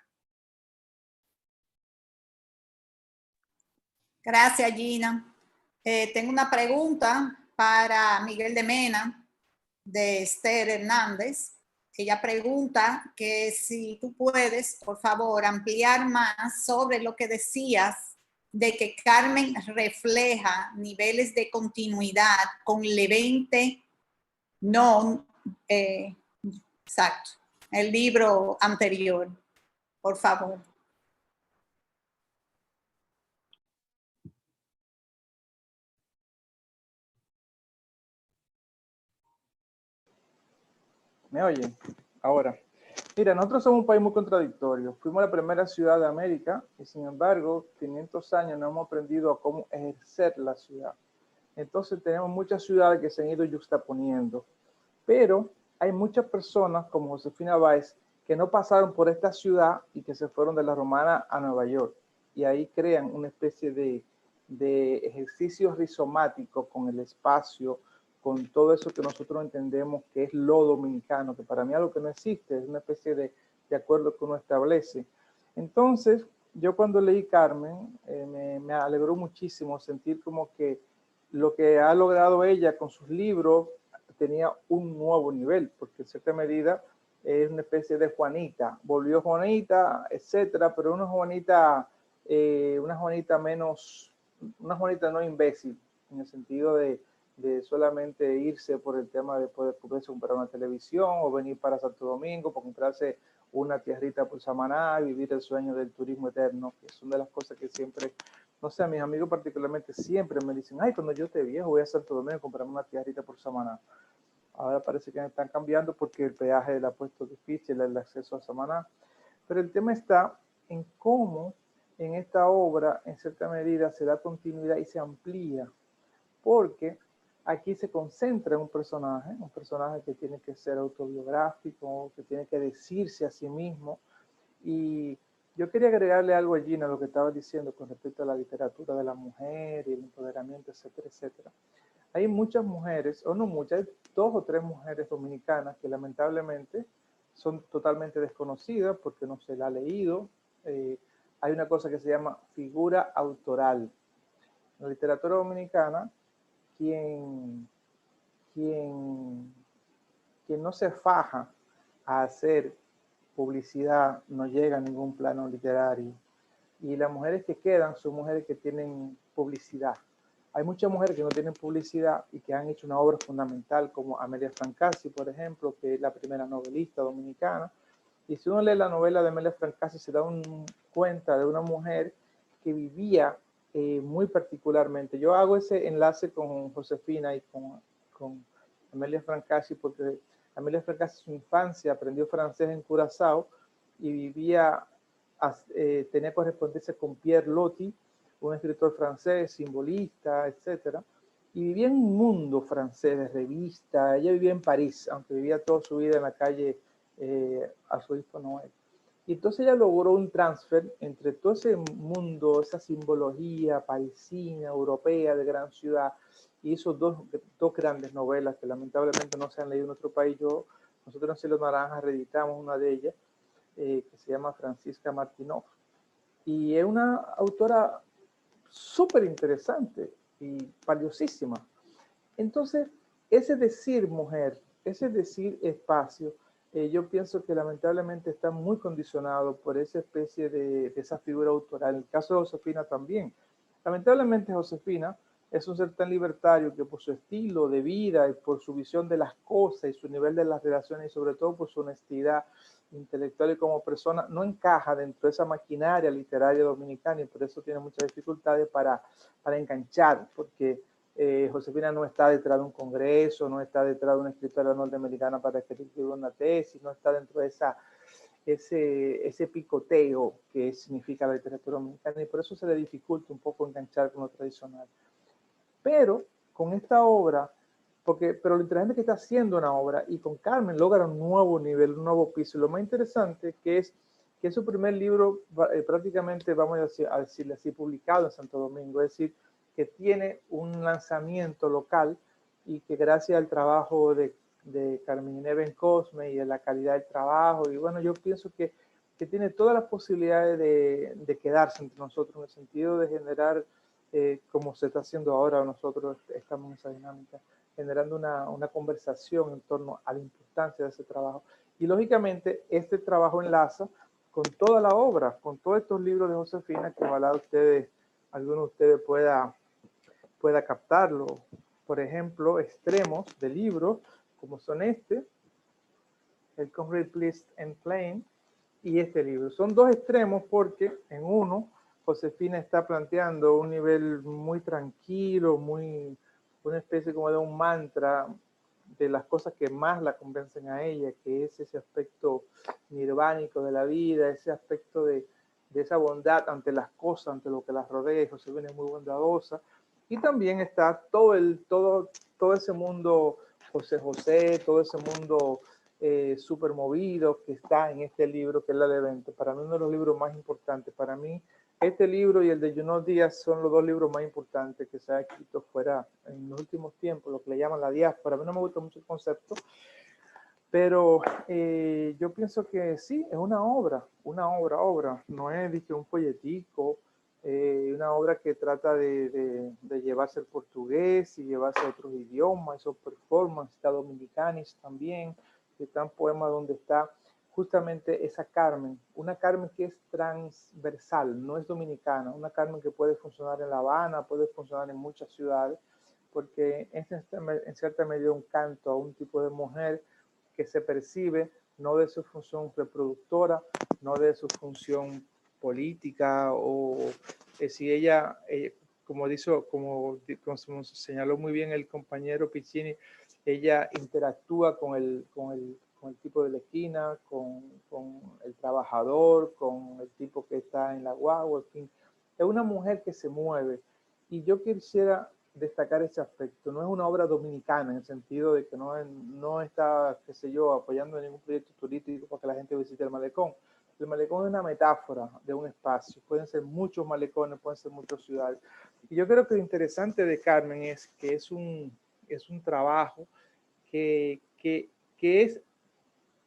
B: Gracias, Gina. Tengo una pregunta para Miguel de Mena, de Esther Hernández. Ella pregunta que si tú puedes, por favor, ampliar más sobre lo que decías de que Carmen refleja niveles de continuidad con Levente, exacto, el libro anterior, por favor.
D: ¿Me oyen? Ahora, mira, nosotros somos un país muy contradictorio. Fuimos la primera ciudad de América y sin embargo, 500 años no hemos aprendido a cómo ejercer la ciudad. Entonces tenemos muchas ciudades que se han ido yuxtaponiendo. Pero hay muchas personas como Josefina Báez que no pasaron por esta ciudad y que se fueron de la Romana a Nueva York. Y ahí crean una especie de ejercicio rizomático con el espacio, con todo eso que nosotros entendemos que es lo dominicano, que para mí es algo que no existe, es una especie de acuerdo que uno establece. Entonces, yo cuando leí Carmen, me alegró muchísimo sentir como que lo que ha logrado ella con sus libros tenía un nuevo nivel, porque en cierta medida es una especie de Juanita. Volvió Juanita, etcétera, pero una Juanita menos, una Juanita no imbécil, en el sentido de solamente irse por el tema de poder comprar una televisión o venir para Santo Domingo para comprarse una tierrita por Samaná y vivir el sueño del turismo eterno, que son de las cosas que siempre, no sé, mis amigos particularmente siempre me dicen, ay, cuando yo esté viejo voy a Santo Domingo a comprarme una tierrita por Samaná. Ahora parece que están cambiando porque el peaje le ha puesto difícil el acceso a Samaná. Pero el tema está en cómo en esta obra, en cierta medida, se da continuidad y se amplía. Porque aquí se concentra en un personaje que tiene que ser autobiográfico, que tiene que decirse a sí mismo. Y yo quería agregarle algo a Gina, lo que estaba diciendo con respecto a la literatura de la mujer y el empoderamiento, etcétera, etcétera. Hay muchas mujeres, o no muchas, hay 2 o 3 mujeres dominicanas que lamentablemente son totalmente desconocidas porque no se la ha leído. Hay una cosa que se llama figura autoral. En la literatura dominicana, quien no se faja a hacer publicidad no llega a ningún plano literario. Y las mujeres que quedan son mujeres que tienen publicidad. Hay muchas mujeres que no tienen publicidad y que han hecho una obra fundamental, como Amelia Francasi, por ejemplo, que es la primera novelista dominicana. Y si uno lee la novela de Amelia Francasi, se da cuenta de una mujer que vivía muy particularmente. Yo hago ese enlace con Josefina y con Amelia Francasi, porque Amelia Francasi en su infancia aprendió francés en Curazao y vivía, tenía correspondencia con Pierre Loti, un escritor francés, simbolista, etc. Y vivía en un mundo francés de revista. Ella vivía en París, aunque vivía toda su vida en la calle Arzobispo Noel. Y entonces ella logró un transfer entre todo ese mundo, esa simbología parisina, europea, de gran ciudad, y hizo dos grandes novelas que lamentablemente no se han leído en nuestro país. Nosotros en Cielo Naranja reeditamos una de ellas, que se llama Francisca Martinoff. Y es una autora súper interesante y valiosísima. Entonces, ese decir mujer, ese decir espacio, yo pienso que lamentablemente está muy condicionado por esa especie de esa figura autoral. En el caso de Josefina también. Lamentablemente Josefina es un ser tan libertario que por su estilo de vida y por su visión de las cosas y su nivel de las relaciones y sobre todo por su honestidad intelectual y como persona, no encaja dentro de esa maquinaria literaria dominicana y por eso tiene muchas dificultades para enganchar, porque Josefina no está detrás de un congreso, no está detrás de una escritora norteamericana para escribir una tesis, no está dentro de ese picoteo que significa la literatura dominicana y por eso se le dificulta un poco enganchar con lo tradicional. Pero con esta obra, pero lo interesante es que está haciendo una obra y con Carmen logra un nuevo nivel, un nuevo piso. Y lo más interesante que es su primer libro prácticamente, vamos a decirle así, publicado en Santo Domingo, es decir, que tiene un lanzamiento local y que gracias al trabajo de Carmen Inés Bencosme y a la calidad del trabajo, y bueno, yo pienso que tiene todas las posibilidades de quedarse entre nosotros en el sentido de generar, como se está haciendo ahora, nosotros estamos en esa dinámica, generando una conversación en torno a la importancia de ese trabajo. Y lógicamente este trabajo enlaza con toda la obra, con todos estos libros de Josefina, que ojalá alguno de ustedes pueda captarlo. Por ejemplo, extremos de libros, como son el Concrete Pleased and Plain, y este libro. Son 2 extremos porque en uno, Josefina está planteando un nivel muy tranquilo, una especie como de un mantra de las cosas que más la convencen a ella, que es ese aspecto nirvánico de la vida, ese aspecto de esa bondad ante las cosas, ante lo que las rodea. Josefina es muy bondadosa. Y también está todo ese mundo José José, todo ese mundo súper movido que está en este libro, que es La Levente. Para mí uno de los libros más importantes. Para mí este libro y el de Junot Díaz son los dos libros más importantes que se ha escrito fuera en los últimos tiempos, lo que le llaman la diáspora. A mí no me gusta mucho el concepto, pero yo pienso que sí, es una obra, no es un folletico, una obra que trata de llevarse el portugués y llevarse a otros idiomas, esos performances, está Dominicanis también, que están poemas donde está justamente esa Carmen, una Carmen que es transversal, no es dominicana, una Carmen que puede funcionar en La Habana, puede funcionar en muchas ciudades, porque es en cierta medida un canto a un tipo de mujer que se percibe no de su función reproductora, no de su función política, o si ella, como señaló muy bien el compañero Piccini, ella interactúa con el tipo de la esquina, con el trabajador, con el tipo que está en la guagua, en fin. Es una mujer que se mueve, y yo quisiera destacar ese aspecto. No es una obra dominicana en el sentido de que no está, qué sé yo, apoyando ningún proyecto turístico para que la gente visite el malecón. El malecón es una metáfora de un espacio. Pueden ser muchos malecones, pueden ser muchas ciudades. Y yo creo que lo interesante de Carmen es que es un trabajo que es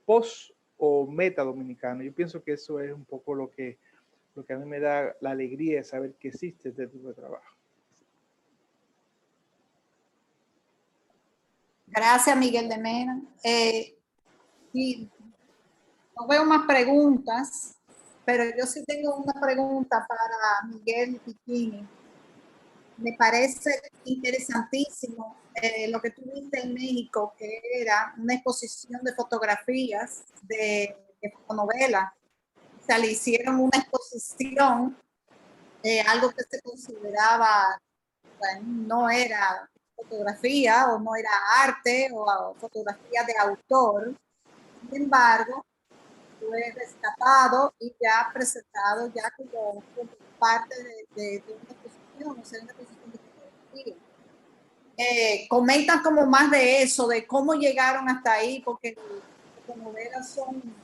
D: post o meta dominicano. Yo pienso que eso es un poco lo que a mí me da la alegría de saber que existe este tipo de trabajo.
B: Gracias, Miguel de Mena. Y no veo más preguntas, pero yo sí tengo una pregunta para Miguel Piccini. Me parece interesantísimo lo que tú viste en México, que era una exposición de fotografías de fotonovela. O sea, le hicieron una exposición, algo que se consideraba, bueno, no era fotografía o no era arte o fotografía de autor. Sin embargo, fue rescatado y ya presentado ya como parte de una exposición, o sea, una exposición de fotografía. Comentan como más de eso, de cómo llegaron hasta ahí, porque las novelas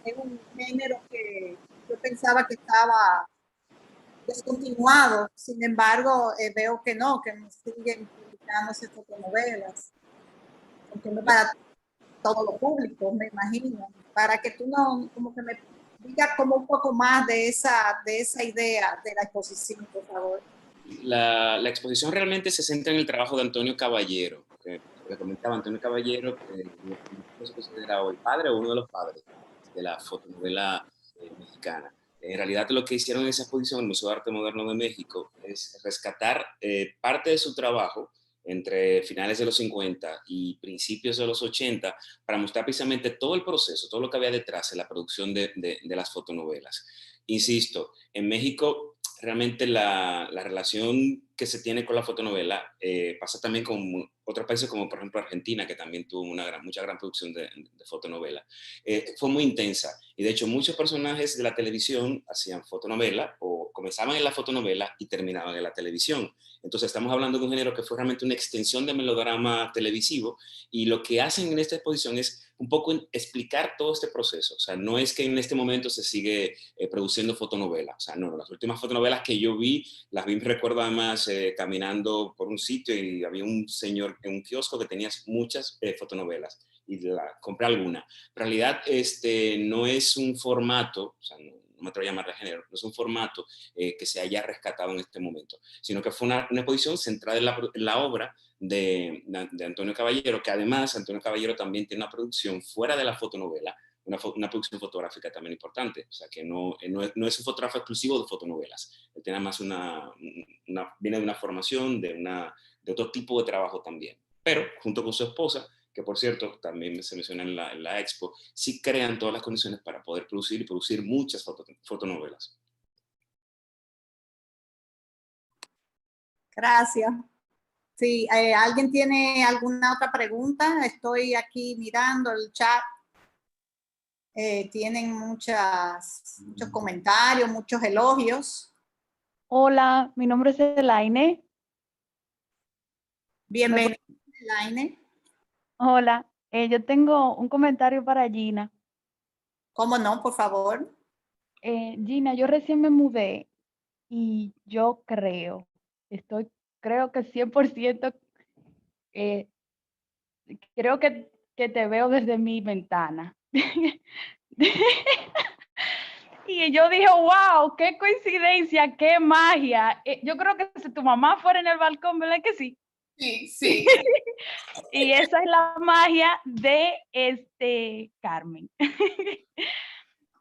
B: es un género que yo pensaba que estaba descontinuado. Sin embargo, veo que no, que siguen publicándose fotonovelas, porque no para todo lo público, me imagino, para que tú no, como que me digas como un poco más de esa idea de la exposición, por favor.
E: La exposición realmente se centra en el trabajo de Antonio Caballero, que comentaba Antonio Caballero, que se considera el padre o uno de los padres de la fotonovela mexicana. En realidad lo que hicieron en esa exposición, el Museo de Arte Moderno de México, es rescatar parte de su trabajo entre finales de los 50 y principios de los 80 para mostrar precisamente todo el proceso, todo lo que había detrás en la producción de las fotonovelas. Insisto, en México realmente la relación que se tiene con la fotonovela pasa también con otros países como por ejemplo Argentina, que también tuvo mucha gran producción de fotonovela. Fue muy intensa y de hecho muchos personajes de la televisión hacían fotonovela o comenzaban en la fotonovela y terminaban en la televisión. Entonces estamos hablando de un género que fue realmente una extensión del melodrama televisivo, y lo que hacen en esta exposición es un poco explicar todo este proceso. O sea, no es que en este momento se sigue produciendo fotonovela. O sea, no, las últimas fotonovelas que yo vi, recuerdo además caminando por un sitio y había un señor en un kiosco que tenía muchas fotonovelas y compré alguna. En realidad, no es un formato, o sea, no me atrevo a llamar de género, no es un formato que se haya rescatado en este momento, sino que fue una exposición centrada en la obra de Antonio Caballero, que además Antonio Caballero también tiene una producción fuera de la fotonovela, una producción fotográfica también importante, o sea que no es un fotógrafo exclusivo de fotonovelas, él tiene más viene de una formación, de otro tipo de trabajo también, pero junto con su esposa, que por cierto también se menciona en la expo, sí crean todas las condiciones para poder producir muchas fotonovelas.
B: Gracias. Sí, ¿alguien tiene alguna otra pregunta? Estoy aquí mirando el chat. Tienen muchos comentarios, muchos elogios.
F: Hola, mi nombre es Elaine.
B: Bienvenida, Elaine.
F: Hola, yo tengo un comentario para Gina.
B: ¿Cómo no, por favor?
F: Gina, yo recién me mudé y yo creo que 100%, eh, creo que te veo desde mi ventana. Y yo dije, wow, qué coincidencia, qué magia. Yo creo que si tu mamá fuera en el balcón, ¿verdad que sí?
C: Sí, sí.
F: Y esa es la magia de Carmen.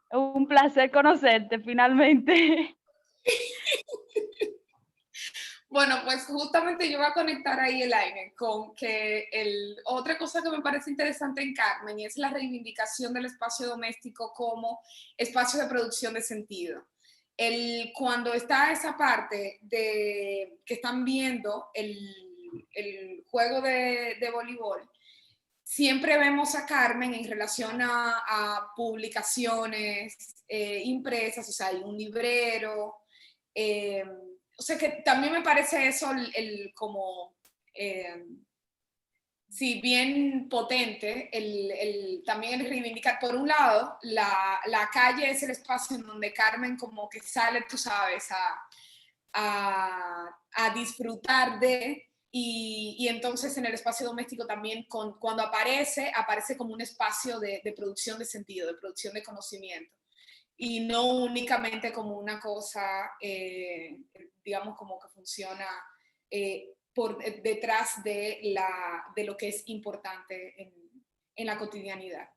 F: Un placer conocerte finalmente.
C: Bueno, pues justamente yo voy a conectar ahí el aire con que otra cosa que me parece interesante en Carmen es la reivindicación del espacio doméstico como espacio de producción de sentido. Cuando está esa parte de que están viendo el juego de voleibol, siempre vemos a Carmen en relación a publicaciones impresas, o sea, hay un librero, o sea que también me parece eso como, sí, bien potente, también el reivindicar, por un lado, la calle es el espacio en donde Carmen como que sale, tú sabes, a disfrutar de, y entonces en el espacio doméstico también cuando aparece como un espacio de producción de sentido, de producción de conocimiento, y no únicamente como una cosa, digamos, como que funciona por detrás de lo que es importante en la cotidianidad.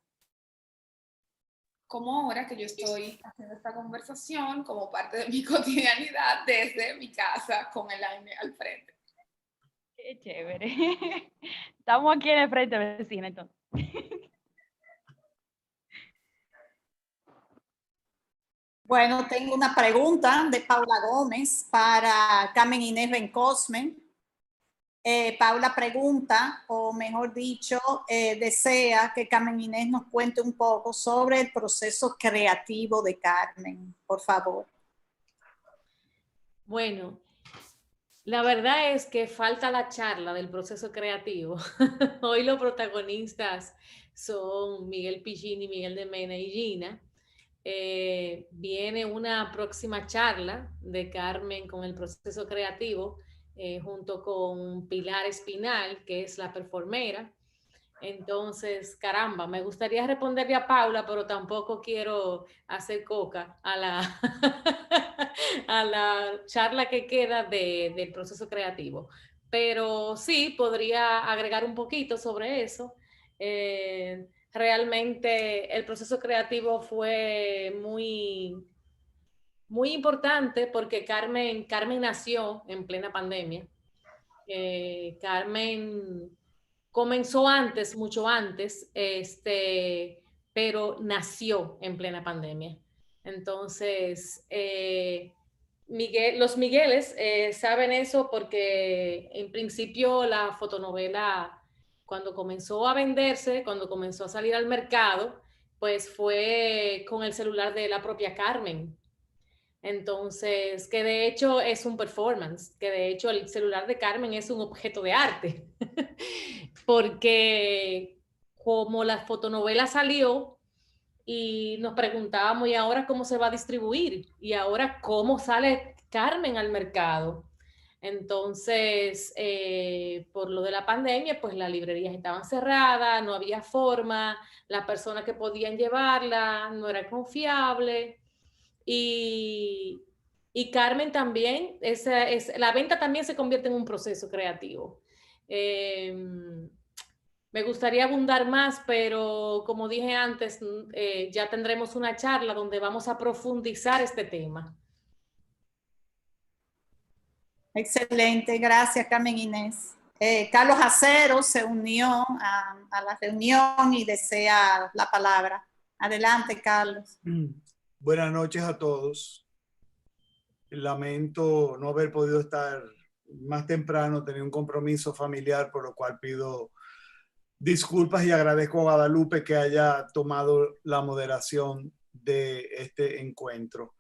C: Como ahora que yo estoy haciendo esta conversación como parte de mi cotidianidad desde mi casa con el aire al frente.
F: Qué chévere. Estamos aquí en el frente, vecina, entonces.
B: Bueno, tengo una pregunta de Paula Gómez para Carmen Inés Bencosme. Paula pregunta, o mejor dicho, desea que Carmen Inés nos cuente un poco sobre el proceso creativo de Carmen, por favor.
A: Bueno, la verdad es que falta la charla del proceso creativo. Hoy los protagonistas son Miguel Piccini, Miguel de Mena y Gina. Viene una próxima charla de Carmen con el proceso creativo junto con Pilar Espinal, que es la performera. Entonces, caramba, me gustaría responderle a Paula, pero tampoco quiero hacer coca a a la charla que queda del proceso creativo. Pero sí, podría agregar un poquito sobre eso. Realmente el proceso creativo fue muy importante porque Carmen nació en plena pandemia. Carmen comenzó antes, mucho antes, pero nació en plena pandemia. Entonces, los Migueles saben eso porque en principio la fotonovela, cuando comenzó a venderse, cuando comenzó a salir al mercado, pues fue con el celular de la propia Carmen. Entonces, que de hecho es un performance, que de hecho el celular de Carmen es un objeto de arte, porque como la fotonovela salió y nos preguntábamos, ¿y ahora cómo se va a distribuir? ¿Y ahora cómo sale Carmen al mercado? Entonces, por lo de la pandemia, pues las librerías estaban cerradas, no había forma, las personas que podían llevarla no era confiable. Y Carmen también, la venta también se convierte en un proceso creativo. Me gustaría abundar más, pero como dije antes, ya tendremos una charla donde vamos a profundizar este tema.
B: Excelente, gracias Carmen Inés. Carlos Acero se unió a la reunión y desea la palabra. Adelante, Carlos.
G: Buenas noches a todos. Lamento no haber podido estar más temprano tenía un compromiso familiar, por lo cual pido disculpas y agradezco a Guadalupe que haya tomado la moderación de este encuentro.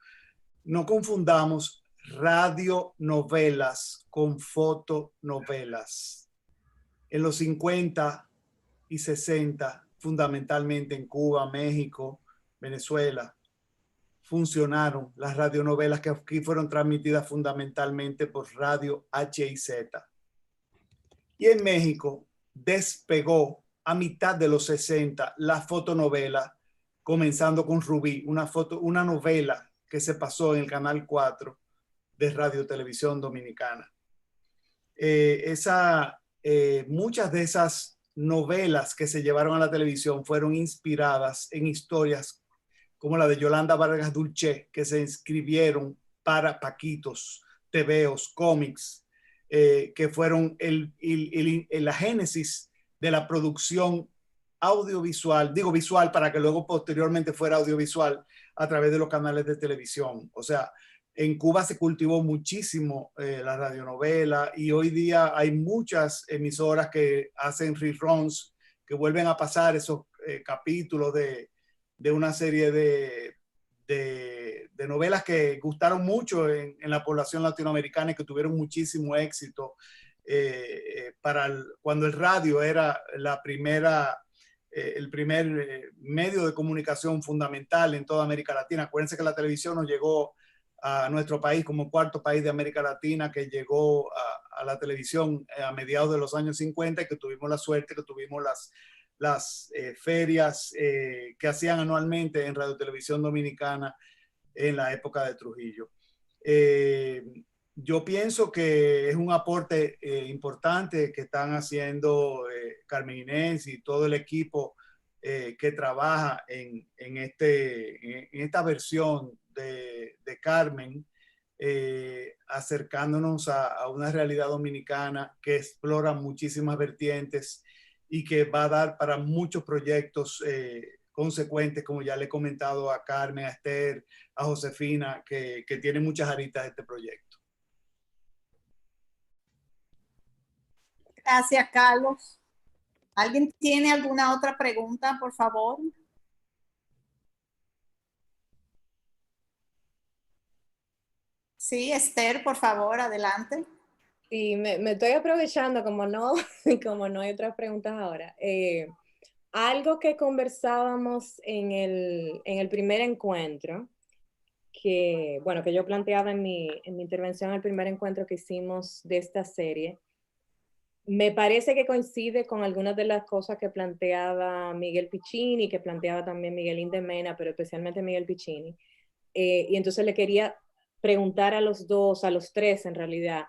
G: No confundamos radionovelas con fotonovelas. En los 50 y 60, fundamentalmente en Cuba, México, Venezuela, funcionaron las radionovelas que aquí fueron transmitidas fundamentalmente por Radio HIZ. Y en México despegó a mitad de los 60 la fotonovela, comenzando con Rubí, una novela que se pasó en el Canal 4 de Radio Televisión Dominicana. Muchas de esas novelas que se llevaron a la televisión fueron inspiradas en historias como la de Yolanda Vargas Dulce, que se escribieron para paquitos, tebeos, cómics, que fueron la génesis de la producción audiovisual, digo visual para que luego posteriormente fuera audiovisual a través de los canales de televisión. O sea, en Cuba se cultivó muchísimo la radionovela y hoy día hay muchas emisoras que hacen reruns, que vuelven a pasar esos capítulos de una serie de novelas que gustaron mucho en la población latinoamericana y que tuvieron muchísimo éxito cuando el radio era el primer medio de comunicación fundamental en toda América Latina. Acuérdense que la televisión nos llegó a nuestro país como cuarto país de América Latina que llegó a la televisión a mediados de los años 50 y que tuvimos la suerte que tuvimos las ferias que hacían anualmente en Radio Televisión Dominicana en la época de Trujillo. Yo pienso que es un aporte importante que están haciendo Carmen Inés y todo el equipo que trabaja en esta versión de Carmen, acercándonos a una realidad dominicana que explora muchísimas vertientes y que va a dar para muchos proyectos consecuentes, como ya le he comentado a Carmen, a Esther, a Josefina, que tiene muchas aritas de este proyecto.
B: Gracias, Carlos. ¿Alguien tiene alguna otra pregunta, por favor? Sí, Esther, por favor, adelante.
H: Sí, me estoy aprovechando, como no, como no hay otras preguntas ahora. Algo que conversábamos en el primer encuentro, que yo planteaba en mi intervención en el primer encuentro que hicimos de esta serie, me parece que coincide con algunas de las cosas que planteaba Miguel Piccini, que planteaba también Miguelín de Mena, pero especialmente Miguel Piccini. Y entonces le quería preguntar a los dos, a los tres en realidad,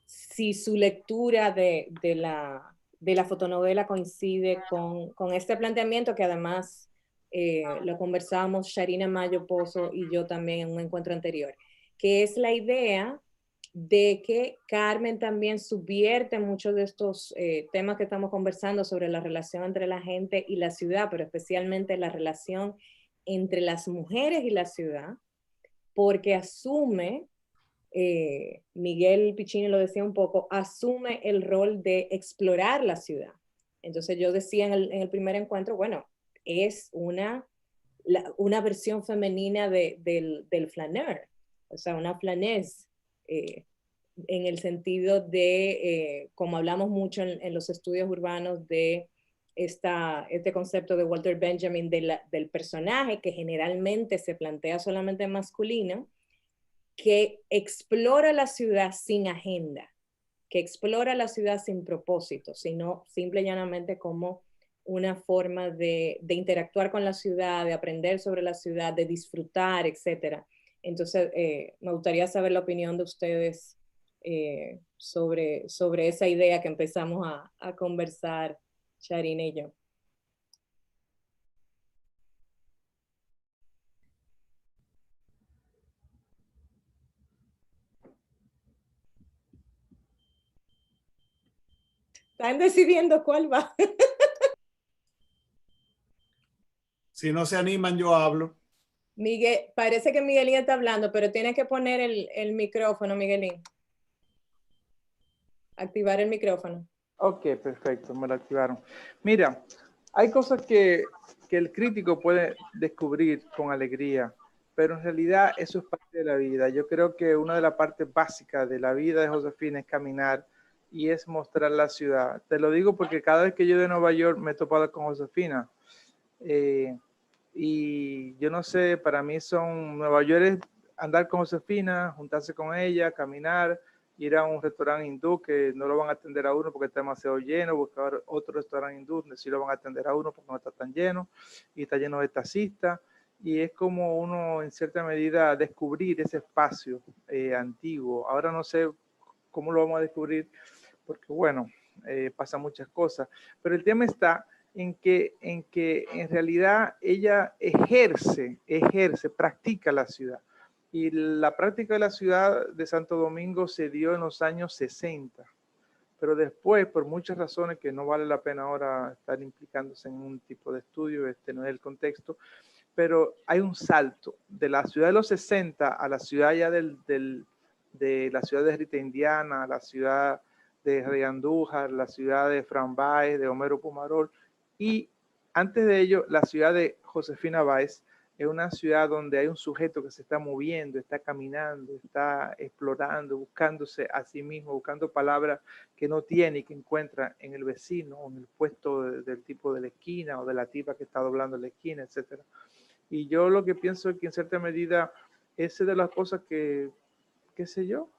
H: si su lectura de la fotonovela coincide con este planteamiento que además lo conversamos Sharina Mayo Pozo y yo también en un encuentro anterior, que es la idea de que Carmen también subvierte muchos de estos temas que estamos conversando sobre la relación entre la gente y la ciudad, pero especialmente la relación entre las mujeres y la ciudad, porque asume, Miguel Piccini lo decía un poco, asume el rol de explorar la ciudad. Entonces yo decía en el primer encuentro, bueno, es una versión femenina del flaneur, o sea, una flâneur, en el sentido de, como hablamos mucho en los estudios urbanos, de este concepto de Walter Benjamin del personaje que generalmente se plantea solamente masculino, que explora la ciudad sin agenda, que explora la ciudad sin propósito, sino simple y llanamente como una forma de interactuar con la ciudad, de aprender sobre la ciudad, de disfrutar, etc. Entonces, me gustaría saber la opinión de ustedes sobre esa idea que empezamos a conversar, Sharina y yo. Están decidiendo cuál va.
G: Si no se animan, yo hablo.
H: Miguel, parece que Miguelín está hablando, pero tienes que poner el micrófono, Miguelín. Activar el micrófono.
D: Ok, perfecto, me lo activaron. Mira, hay cosas que el crítico puede descubrir con alegría, pero en realidad eso es parte de la vida. Yo creo que una de las partes básicas de la vida de Josefina es caminar y es mostrar la ciudad. Te lo digo porque cada vez que yo de Nueva York me he topado con Josefina. Y yo no sé, para mí Nueva York es andar con Josefina, juntarse con ella, caminar, ir a un restaurante hindú que no lo van a atender a uno porque está demasiado lleno, buscar otro restaurante hindú donde sí lo van a atender a uno porque no está tan lleno y está lleno de taxistas. Y es como uno, en cierta medida, descubrir ese espacio antiguo. Ahora no sé cómo lo vamos a descubrir porque, bueno, pasan muchas cosas. Pero el tema está en que en realidad ella ejerce, practica la ciudad. Y la práctica de la ciudad de Santo Domingo se dio en los años 60. Pero después, por muchas razones que no vale la pena ahora estar implicándose en un tipo de estudio, no es el contexto, pero hay un salto de la ciudad de los 60 a la ciudad ya de la ciudad de Rita Indiana, a la ciudad de Rey Andújar, la ciudad de Fran Báez, de Homero Pumarol, y antes de ello, la ciudad de Josefina Báez es una ciudad donde hay un sujeto que se está moviendo, está caminando, está explorando, buscándose a sí mismo, buscando palabras que no tiene y que encuentra en el vecino o en el puesto del tipo de la esquina o de la tipa que está doblando la esquina, etc. Y yo lo que pienso es que en cierta medida esa es de las cosas que, qué sé yo,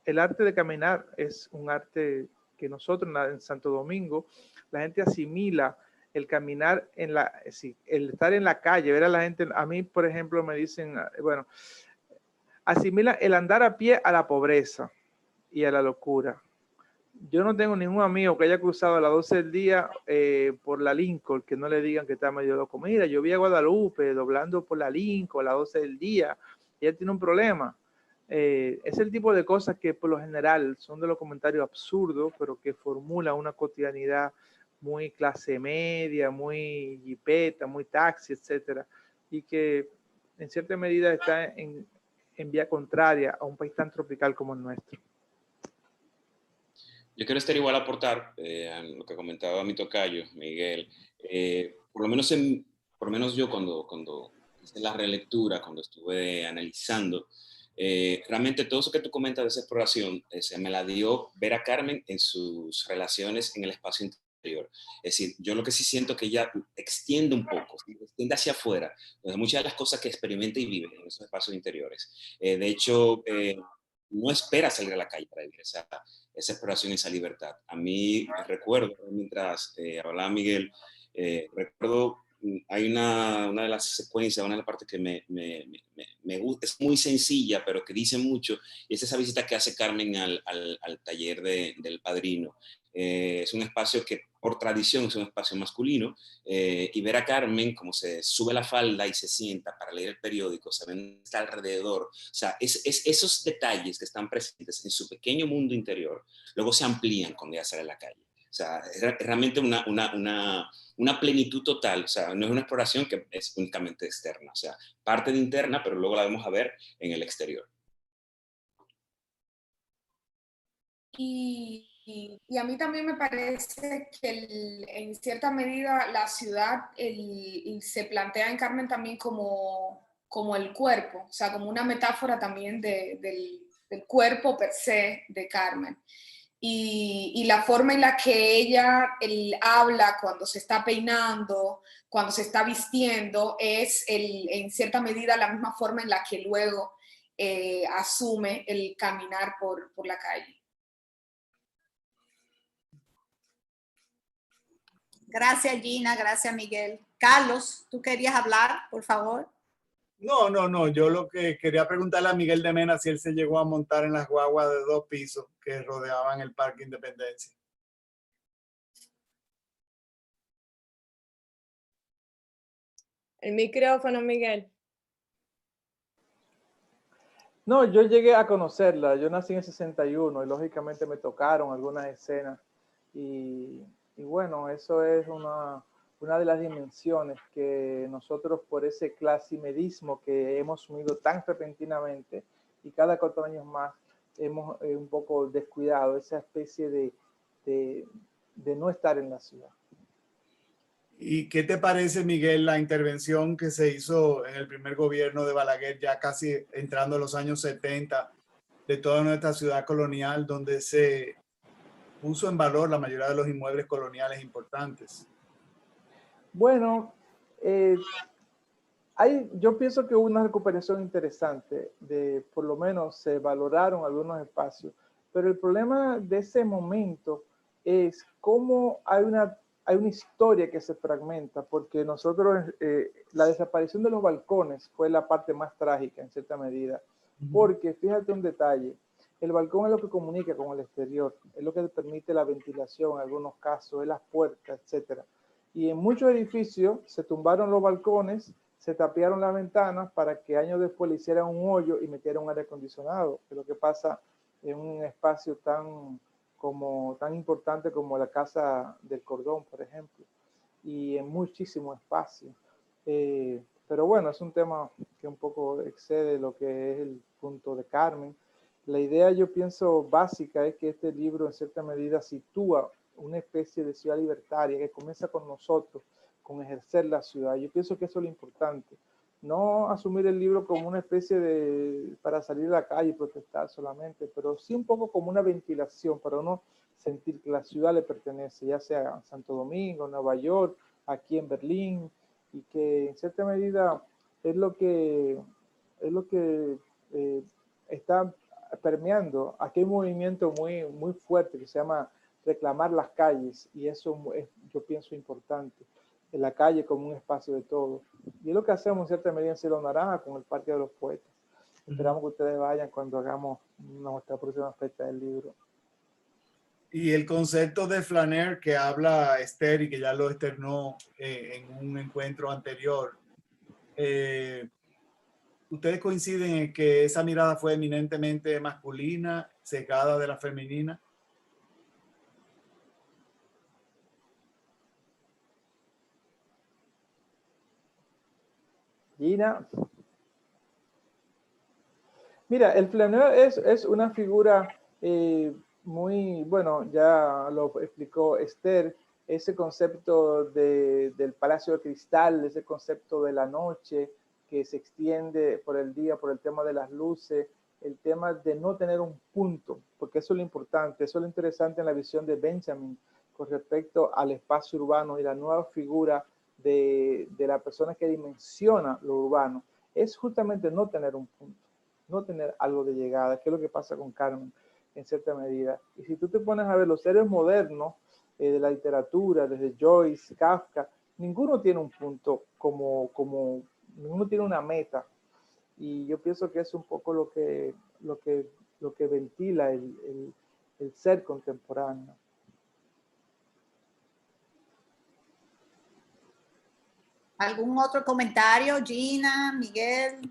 D: el arte de caminar es un arte que nosotros en Santo Domingo, la gente asimila el caminar el estar en la calle, ver a la gente, a mí, por ejemplo, me dicen, bueno, asimila el andar a pie a la pobreza y a la locura. Yo no tengo ningún amigo que haya cruzado a las 12 del día por la Lincoln, que no le digan que está medio loco. Mira, yo vi a Guadalupe doblando por la Lincoln a las 12 del día, y ella tiene un problema. Es el tipo de cosas que por lo general son de los comentarios absurdos, pero que formula una cotidianidad muy clase media, muy jipeta, muy taxi, etcétera, y que en cierta medida está en vía contraria a un país tan tropical como el nuestro.
E: Yo quiero estar igual a aportar a lo que comentaba mi tocayo, Miguel. Por lo menos yo cuando hice la relectura, cuando estuve analizando, realmente todo eso que tú comentas de esa exploración, se me la dio ver a Carmen en sus relaciones en el espacio interior. Es decir, yo lo que sí siento que ella extiende un poco, extiende hacia afuera, de muchas de las cosas que experimenta y vive en esos espacios interiores. De hecho, no espera salir a la calle para vivir esa exploración y esa libertad. A mí recuerdo, mientras hablaba Miguel, recuerdo, hay una de las secuencias, una de las partes que me gusta, es muy sencilla, pero que dice mucho, y es esa visita que hace Carmen al taller del padrino. Es un espacio que por tradición es un espacio masculino, y ver a Carmen como se sube la falda y se sienta para leer el periódico, saben está alrededor, o sea, esos detalles que están presentes en su pequeño mundo interior, luego se amplían cuando ella sale a la calle. O sea, es realmente una plenitud total, o sea, no es una exploración que es únicamente externa, o sea, parte de interna, pero luego la vamos a ver en el exterior.
C: Y a mí también me parece que en cierta medida la ciudad se plantea en Carmen también como el cuerpo, o sea, como una metáfora también del cuerpo per se de Carmen. Y la forma en la que ella habla cuando se está peinando, cuando se está vistiendo, es en cierta medida la misma forma en la que luego asume el caminar por la calle.
B: Gracias, Gina. Gracias, Miguel. Carlos, ¿tú querías hablar, por favor?
G: No. Yo lo que quería preguntarle a Miguel de Mena si él se llegó a montar en las guaguas de 2 pisos que rodeaban el Parque Independencia.
H: El micrófono, Miguel.
D: No, yo llegué a conocerla. Yo nací en el 61 y lógicamente me tocaron algunas escenas. Y bueno, eso es una de las dimensiones que nosotros por ese clasimedismo que hemos asumido tan repentinamente y cada 4 años más hemos un poco descuidado esa especie de no estar en la ciudad.
G: ¿Y qué te parece, Miguel, la intervención que se hizo en el primer gobierno de Balaguer, ya casi entrando en los años 70, de toda nuestra ciudad colonial, donde se puso en valor la mayoría de los inmuebles coloniales importantes?
D: Bueno, yo pienso que hubo una recuperación interesante, por lo menos se valoraron algunos espacios, pero el problema de ese momento es cómo hay una historia que se fragmenta, porque nosotros, la desaparición de los balcones fue la parte más trágica en cierta medida, porque fíjate un detalle, el balcón es lo que comunica con el exterior, es lo que permite la ventilación en algunos casos, es las puertas, etc. Y en muchos edificios se tumbaron los balcones, se tapiaron las ventanas para que años después le hicieran un hoyo y metieran un aire acondicionado, que es lo que pasa en un espacio tan importante como la Casa del Cordón, por ejemplo, y en muchísimo espacio. Pero bueno, es un tema que un poco excede lo que es el punto de Carmen. La idea, yo pienso, básica es que este libro en cierta medida sitúa una especie de ciudad libertaria que comienza con nosotros, con ejercer la ciudad. Yo pienso que eso es lo importante. No asumir el libro como una especie para salir a la calle y protestar solamente, pero sí un poco como una ventilación para uno sentir que la ciudad le pertenece, ya sea a Santo Domingo, Nueva York, aquí en Berlín, y que en cierta medida es lo que está permeando. Aquí hay un movimiento muy fuerte que se llama reclamar las calles, y eso es, yo pienso, importante. En la calle como un espacio de todo. Y es lo que hacemos en cierta medida en Cielo Naranja con el Parque de los Poetas. Esperamos que ustedes vayan cuando hagamos nuestra próxima fecha del libro.
G: Y el concepto de flaner que habla Esther y que ya lo externó en un encuentro anterior, ¿ustedes coinciden en que esa mirada fue eminentemente masculina, sesgada de la femenina?
D: Gina. Mira, el flaneur es una figura muy, bueno, ya lo explicó Esther, ese concepto del Palacio de Cristal, ese concepto de la noche que se extiende por el día, por el tema de las luces, el tema de no tener un punto, porque eso es lo importante, eso es lo interesante en la visión de Benjamin con respecto al espacio urbano y la nueva figura de la persona que dimensiona lo urbano, es justamente no tener un punto, no tener algo de llegada, que es lo que pasa con Carmen en cierta medida. Y si tú te pones a ver los seres modernos de la literatura, desde Joyce, Kafka, ninguno tiene un punto ninguno tiene una meta. Y yo pienso que es un poco lo que ventila el ser contemporáneo.
B: ¿Algún otro comentario, Gina, Miguel?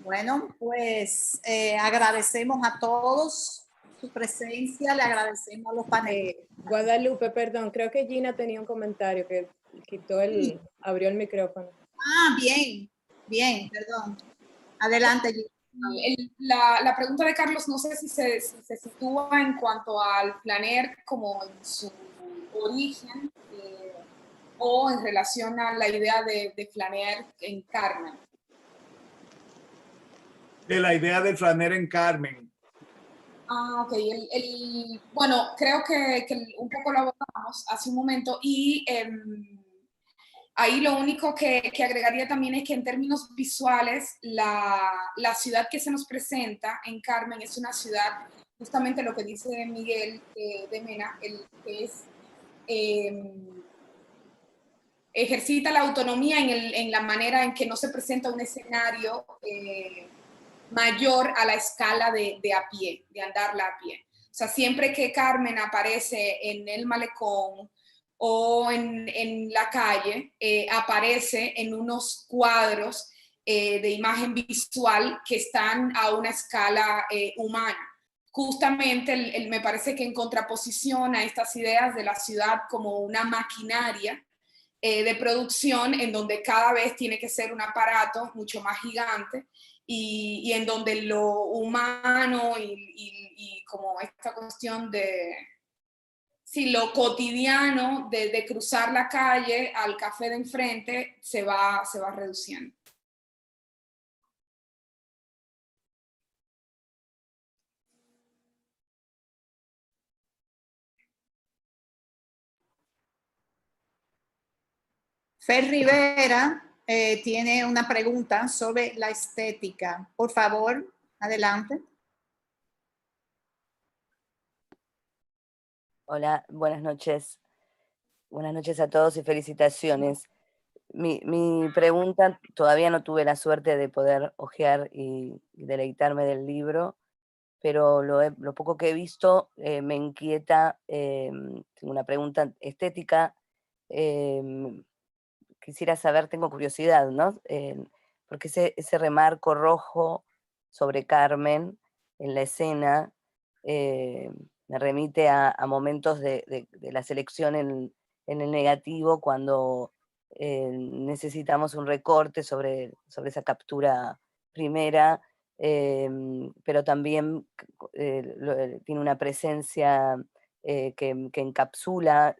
B: Bueno, pues agradecemos a todos su presencia, le agradecemos a los panelistas.
H: Guadalupe, perdón, creo que Gina tenía un comentario que abrió el micrófono.
B: Ah, bien, perdón. Adelante, Gina.
C: La pregunta de Carlos, no sé si se sitúa en cuanto al flaner como en su origen o en relación a la idea de flaner en Carmen.
G: De la idea del flaner en Carmen.
C: Ah, ok. Bueno, creo que un poco lo abordamos hace un momento y ahí lo único que agregaría también es que en términos visuales la ciudad que se nos presenta en Carmen es una ciudad, justamente lo que dice Miguel de Mena, que es ejercita la autonomía en la manera en que no se presenta un escenario mayor a la escala de a pie, de andarla a pie. O sea, siempre que Carmen aparece en el malecón o en la calle, aparece en unos cuadros de imagen visual que están a una escala humana. justamente me parece que en contraposición a estas ideas de la ciudad como una maquinaria de producción en donde cada vez tiene que ser un aparato mucho más gigante y en donde lo humano y como esta cuestión de, sí, lo cotidiano de cruzar la calle al café de enfrente se va reduciendo.
B: Fer Rivera tiene una pregunta sobre la estética. Por favor, adelante.
I: Hola, buenas noches. Buenas noches a todos y felicitaciones. Mi pregunta, todavía no tuve la suerte de poder hojear y deleitarme del libro, pero lo poco que he visto me inquieta. Tengo una pregunta estética. Quisiera saber, tengo curiosidad, ¿no? Porque ese remarco rojo sobre Carmen en la escena me remite a momentos de la selección en el negativo, cuando necesitamos un recorte sobre esa captura primera, pero también tiene una presencia que encapsula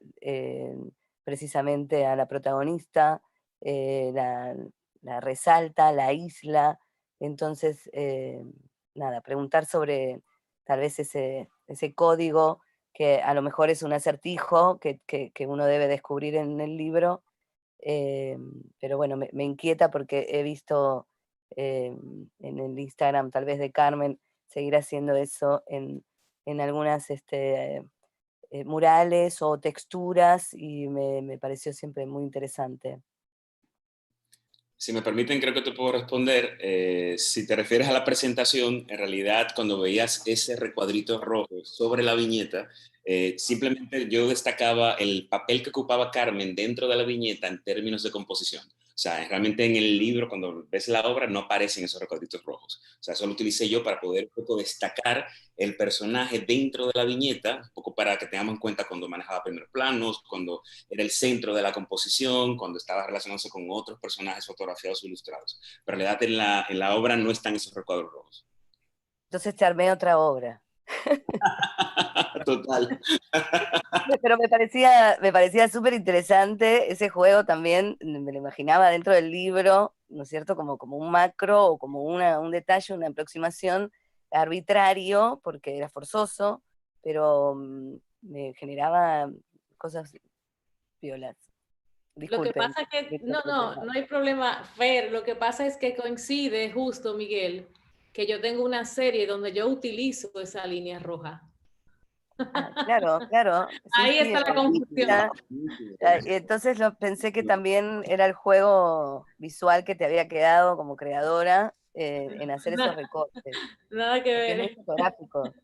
I: precisamente a la protagonista, la resalta, la isla. Entonces, nada, preguntar sobre tal vez ese código que a lo mejor es un acertijo que uno debe descubrir en el libro, pero bueno, me inquieta porque he visto en el Instagram tal vez de Carmen seguir haciendo eso en algunas murales o texturas, y me pareció siempre muy interesante.
E: Si me permiten, creo que te puedo responder. Si te refieres a la presentación, en realidad cuando veías ese recuadrito rojo sobre la viñeta, simplemente yo destacaba el papel que ocupaba Carmen dentro de la viñeta en términos de composición. O sea, realmente en el libro, cuando ves la obra, no aparecen esos recuadritos rojos. O sea, eso lo utilicé yo para poder un poco destacar el personaje dentro de la viñeta, un poco para que tengamos en cuenta cuando manejaba primeros planos, cuando era el centro de la composición, cuando estaba relacionándose con otros personajes fotografiados o ilustrados. Pero en realidad en la obra no están esos recuadros rojos.
I: Entonces te armé otra obra.
E: Total.
I: Pero me parecía súper interesante ese juego también. Me lo imaginaba dentro del libro, ¿no es cierto? Como un macro o como un detalle, una aproximación arbitrario, porque era forzoso, pero me generaba cosas violas.
A: Lo que pasa es que, no hay problema, Fer, lo que pasa es que coincide justo, Miguel, que yo tengo una serie donde yo utilizo esa línea roja.
I: Claro.
A: Ahí está la confusión.
I: Entonces pensé que también era el juego visual que te había quedado como creadora en hacer esos recortes.
A: Nada que ver.
I: Es muy fotográfico.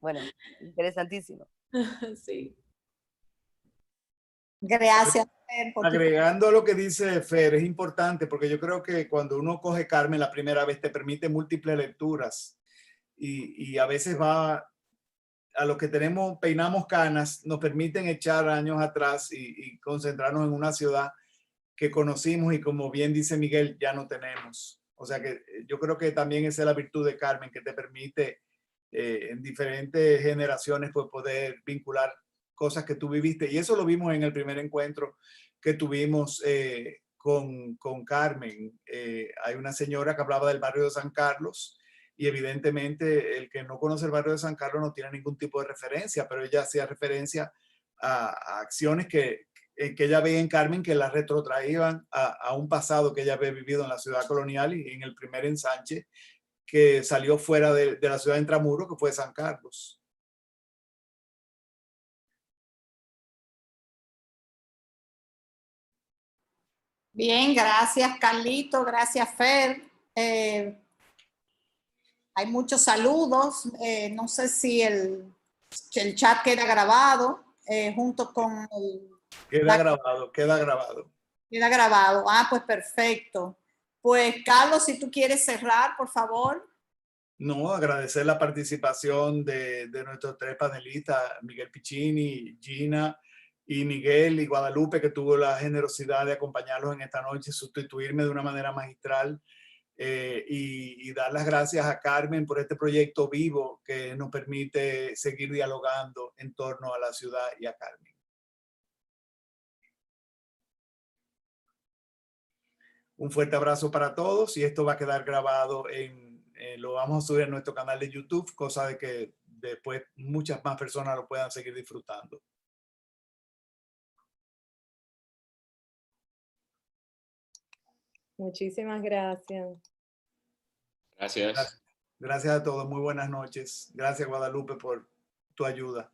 I: Bueno, interesantísimo.
A: Sí.
B: Gracias, Fer.
G: Agregando a lo que dice Fer, es importante porque yo creo que cuando uno coge Carmen la primera vez te permite múltiples lecturas y a veces va a los que peinamos canas, nos permiten echar años atrás y concentrarnos en una ciudad que conocimos y, como bien dice Miguel, ya no tenemos. O sea que yo creo que también esa es la virtud de Carmen, que te permite en diferentes generaciones pues, poder vincular cosas que tú viviste. Y eso lo vimos en el primer encuentro que tuvimos con Carmen. Hay una señora que hablaba del barrio de San Carlos, y evidentemente el que no conoce el barrio de San Carlos no tiene ningún tipo de referencia, pero ella hacía referencia a acciones que ella veía en Carmen, que la retrotraían a un pasado que ella había vivido en la ciudad colonial y en el primer ensanche que salió fuera de la ciudad de Intramuros, que fue San Carlos.
B: Bien, gracias Carlito, gracias Fer. Hay muchos saludos. No sé si el chat queda grabado junto con el...
G: Queda grabado.
B: Queda grabado. Ah, pues perfecto. Pues Carlos, si tú quieres cerrar, por favor.
G: No, agradecer la participación de nuestros 3 panelistas, Miguel Piccini, Gina y Miguel y Guadalupe, que tuvo la generosidad de acompañarlos en esta noche, sustituirme de una manera magistral, y dar las gracias a Carmen por este proyecto vivo que nos permite seguir dialogando en torno a la ciudad y a Carmen. Un fuerte abrazo para todos y esto va a quedar grabado lo vamos a subir en nuestro canal de YouTube, cosa de que después muchas más personas lo puedan seguir disfrutando.
H: Muchísimas gracias.
E: Gracias.
G: Gracias a todos, muy buenas noches. Gracias, Guadalupe, por tu ayuda.